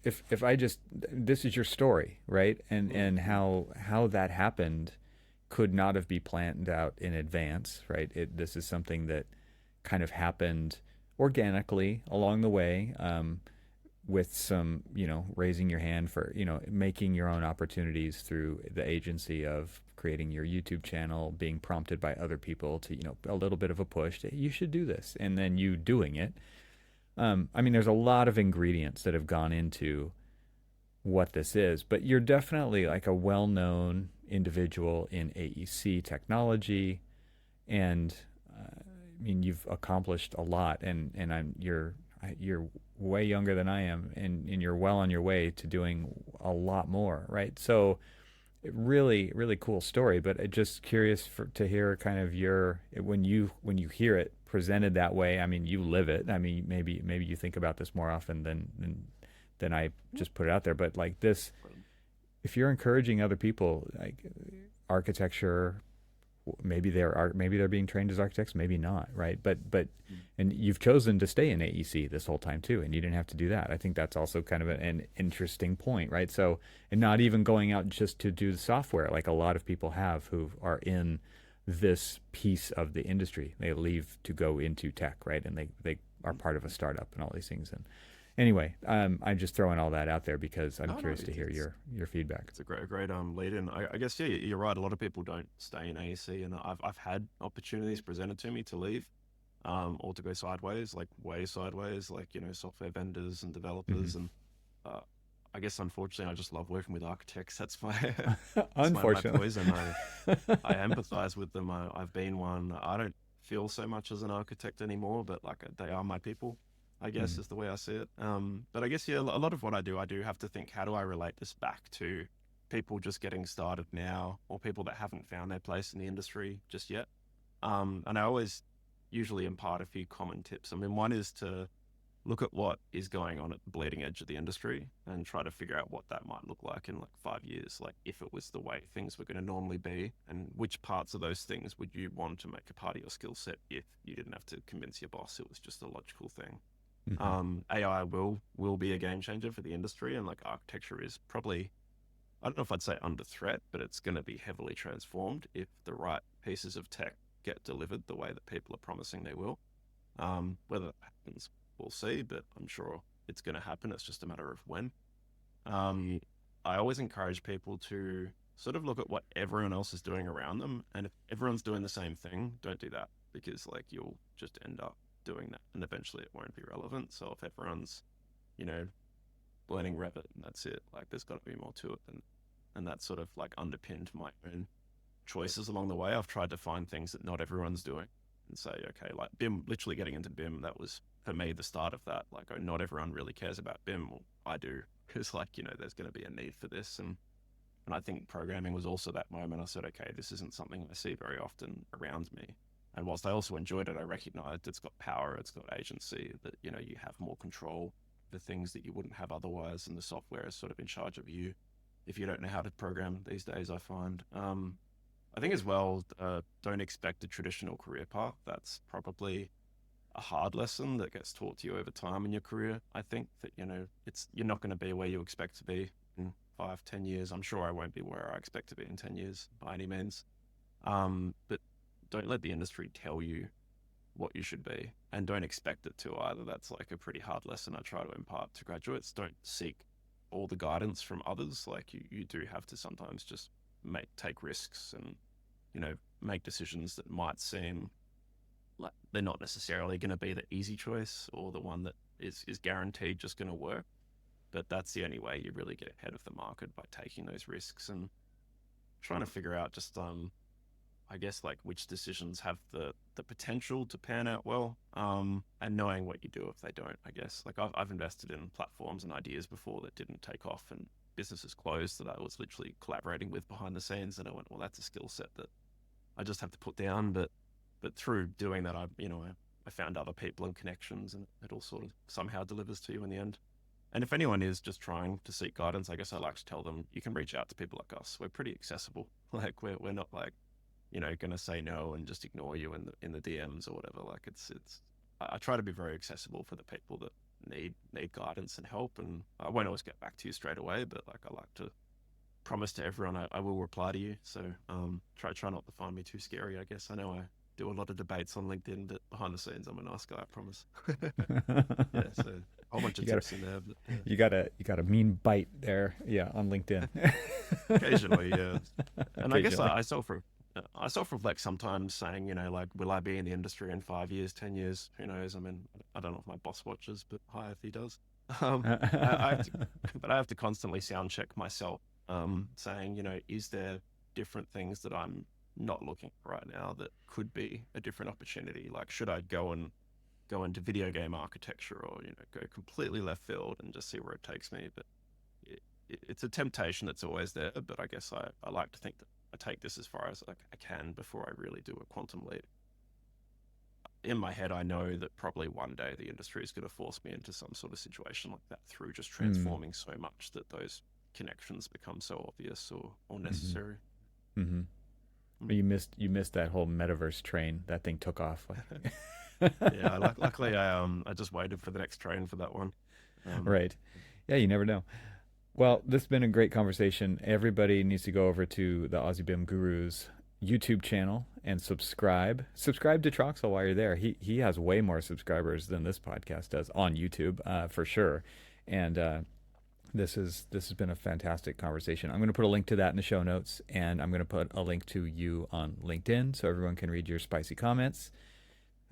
if I just, this is your story, right? And mm, how that happened could not have been planned out in advance, right? This is something that kind of happened organically along the way, with some, raising your hand for, making your own opportunities through the agency of creating your YouTube channel, being prompted by other people to, a little bit of a push that you should do this, and then you doing it. I mean, there's a lot of ingredients that have gone into what this is, but you're definitely like a well-known individual in AEC technology, and I mean, you've accomplished a lot, and you're way younger than I am, and you're well on your way to doing a lot more, right? So, really, really cool story, but just curious to hear kind of your, when you hear it presented that way. I mean, you live it. I mean, maybe you think about this more often than I just put it out there, but like this, mm. if you're encouraging other people, like architecture, maybe they're being trained as architects, maybe not, right? But Mm. and you've chosen to stay in AEC this whole time too, and you didn't have to do that. I think that's also kind of an interesting point, right? So, and not even going out just to do the software like a lot of people have who are in this piece of the industry. They leave to go into tech, right? And they are Mm. part of a startup and all these things. And anyway, I'm just throwing all that out there because I'm No, no, curious to hear your feedback. it's a great lead in. I guess yeah, you're right. A lot of people don't stay in AEC, and I've had opportunities presented to me to leave, or to go sideways, like way sideways, like software vendors and Hmm. developers, and uh, I guess unfortunately I just love working with architects. That's my that's my Unfortunately. poison. I empathize with them. I've been one. I don't feel so much as an architect anymore, but like they are my people, I guess Mm. is the way I see it. But I guess yeah, a lot of what I do have to think, how do I relate this back to people just getting started now, or people that haven't found their place in the industry just yet? And I always usually impart a few common tips. I mean, one is to look at what is going on at the bleeding edge of the industry and try to figure out what that might look like in like 5 years, like if it was the way things were going to normally be, and which parts of those things would you want to make a part of your skill set if you didn't have to convince your boss it was just a logical thing. Hmm. AI will be a game changer for the industry, and like architecture is probably, I don't know if I'd say under threat, but it's going to be heavily transformed if the right pieces of tech get delivered the way that people are promising they will. Whether that happens, we'll see, but I'm sure it's going to happen. It's just a matter of when. Um, I always encourage people to sort of look at what everyone else is doing around them. And if everyone's doing the same thing, don't do that, because like you'll just end up doing that and eventually it won't be relevant. So if everyone's, you know, learning Revit and that's it, like there's got to be more to it than, and that's sort of like underpinned my own choices along the way. I've tried to find things that not everyone's doing and say, okay, like BIM, literally getting into BIM, that was for me the start of that. Like, oh, not everyone really cares about BIM. Well, I do, because like, there's going to be a need for this. And I think programming was also that moment. I said, okay, this isn't something I see very often around me. And whilst I also enjoyed it, I recognized it's got power, it's got agency, that, you have more control, the things that you wouldn't have otherwise. And the software is sort of in charge of you if you don't know how to program these days, I find. I think as well, don't expect a traditional career path. That's probably a hard lesson that gets taught to you over time in your career. I think that, you're not going to be where you expect to be in 5, 10 years. I'm sure I won't be where I expect to be in 10 years by any means. But don't let the industry tell you what you should be, and don't expect it to either. That's like a pretty hard lesson I try to impart to graduates. Don't seek all the guidance from others. Like you do have to sometimes just take risks and, make decisions that might seem like they're not necessarily going to be the easy choice or the one that is guaranteed just going to work. But that's the only way you really get ahead of the market, by taking those risks and trying to figure out just I guess like which decisions have the potential to pan out well, and knowing what you do if they don't. I guess like I've invested in platforms and ideas before that didn't take off, and businesses closed that I was literally collaborating with behind the scenes. And I went, well, that's a skill set that I just have to put down. But through doing that, I found other people and connections, and it all sort of somehow delivers to you in the end. And if anyone is just trying to seek guidance, I guess I like to tell them you can reach out to people like us. We're pretty accessible. Like we're not like, going to say no and just ignore you in the DMs or whatever. Like I try to be very accessible for the people that need guidance and help. And I won't always get back to you straight away, but like I like to promise to everyone I will reply to you. So try not to find me too scary, I guess. I know I do a lot of debates on LinkedIn, but behind the scenes, I'm a nice guy, I promise. Yeah, so a whole bunch of tips in there. But, yeah. You got a mean bite there, yeah, on LinkedIn. Occasionally, yeah. And I guess I self-reflect sometimes, saying, like, will I be in the industry in 5 years, 10 years? Who knows? I mean, I don't know if my boss watches, but hi if he does. I have to constantly sound check myself, saying, is there different things that I'm not looking at right now that could be a different opportunity? Like, should I go into video game architecture, or go completely left field and just see where it takes me? But it's a temptation that's always there. But I guess I like to think that I take this as far as I can before I really do a quantum leap. In my head, I know that probably one day the industry is going to force me into some sort of situation like that, through just transforming so much that those connections become so obvious or necessary. Mm-hmm. You missed that whole metaverse train. That thing took off. Yeah, luckily I just waited for the next train for that one. Right. Yeah, you never know. Well, this has been a great conversation. Everybody needs to go over to the Aussie BIM Gurus YouTube channel and subscribe. Subscribe to Troxel while you're there. He has way more subscribers than this podcast does on YouTube, for sure. And this has been a fantastic conversation. I'm going to put a link to that in the show notes, and I'm going to put a link to you on LinkedIn so everyone can read your spicy comments.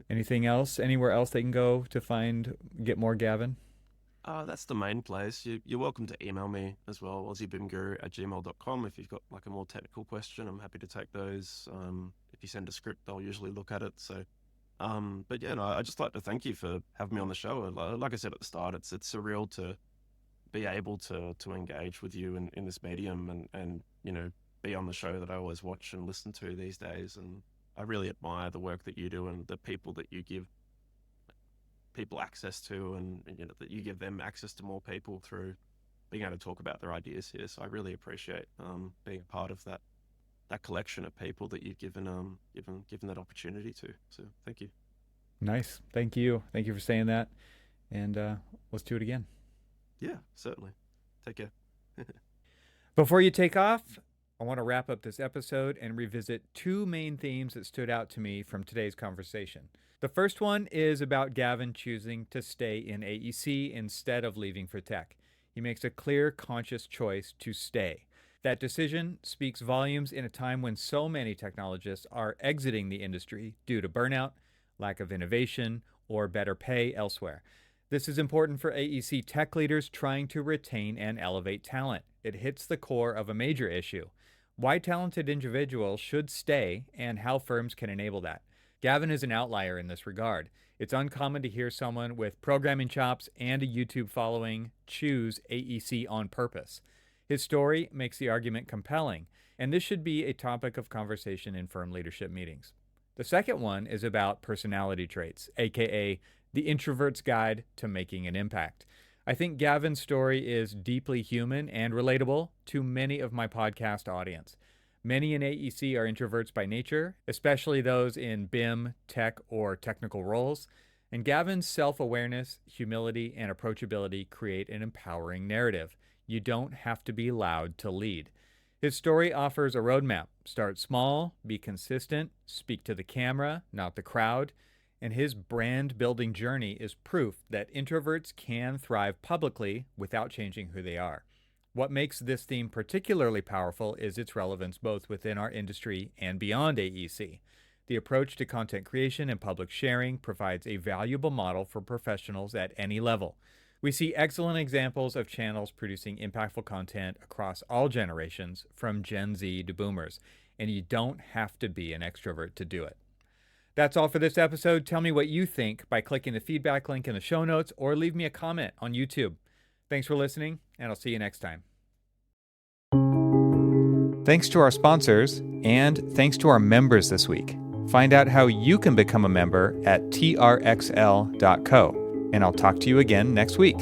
Anything else? Anywhere else they can go to get more Gavin? That's the main place. You're welcome to email me as well, aussiebimguru@gmail.com. If you've got like a more technical question, I'm happy to take those. If you send a script, I'll usually look at it. So, but yeah, no, I'd just like to thank you for having me on the show. Like I said at the start, it's surreal to be able to engage with you in this medium and be on the show that I always watch and listen to these days. And I really admire the work that you do and the people that you give people access to, and that you give them access to more people through being able to talk about their ideas here. So I really appreciate being a part of that collection of people that you've given that opportunity to. So thank you. Nice. Thank you for saying that, and let's do it again. Yeah, certainly. Take care. Before you take off, I want to wrap up this episode and revisit two main themes that stood out to me from today's conversation. The first one is about Gavin choosing to stay in AEC instead of leaving for tech. He makes a clear, conscious choice to stay. That decision speaks volumes in a time when so many technologists are exiting the industry due to burnout, lack of innovation, or better pay elsewhere. This is important for AEC tech leaders trying to retain and elevate talent. It hits the core of a major issue: why talented individuals should stay and how firms can enable that. Gavin is an outlier in this regard. It's uncommon to hear someone with programming chops and a YouTube following choose AEC on purpose. His story makes the argument compelling, and this should be a topic of conversation in firm leadership meetings. The second one is about personality traits, aka the introvert's guide to making an impact. I think Gavin's story is deeply human and relatable to many of my podcast audience. Many in AEC are introverts by nature, especially those in BIM, tech, or technical roles. And Gavin's self-awareness, humility, and approachability create an empowering narrative. You don't have to be loud to lead. His story offers a roadmap. Start small, be consistent, speak to the camera, not the crowd. And his brand-building journey is proof that introverts can thrive publicly without changing who they are. What makes this theme particularly powerful is its relevance both within our industry and beyond AEC. The approach to content creation and public sharing provides a valuable model for professionals at any level. We see excellent examples of channels producing impactful content across all generations, from Gen Z to boomers, and you don't have to be an extrovert to do it. That's all for this episode. Tell me what you think by clicking the feedback link in the show notes or leave me a comment on YouTube. Thanks for listening, and I'll see you next time. Thanks to our sponsors, and thanks to our members this week. Find out how you can become a member at trxl.co, and I'll talk to you again next week.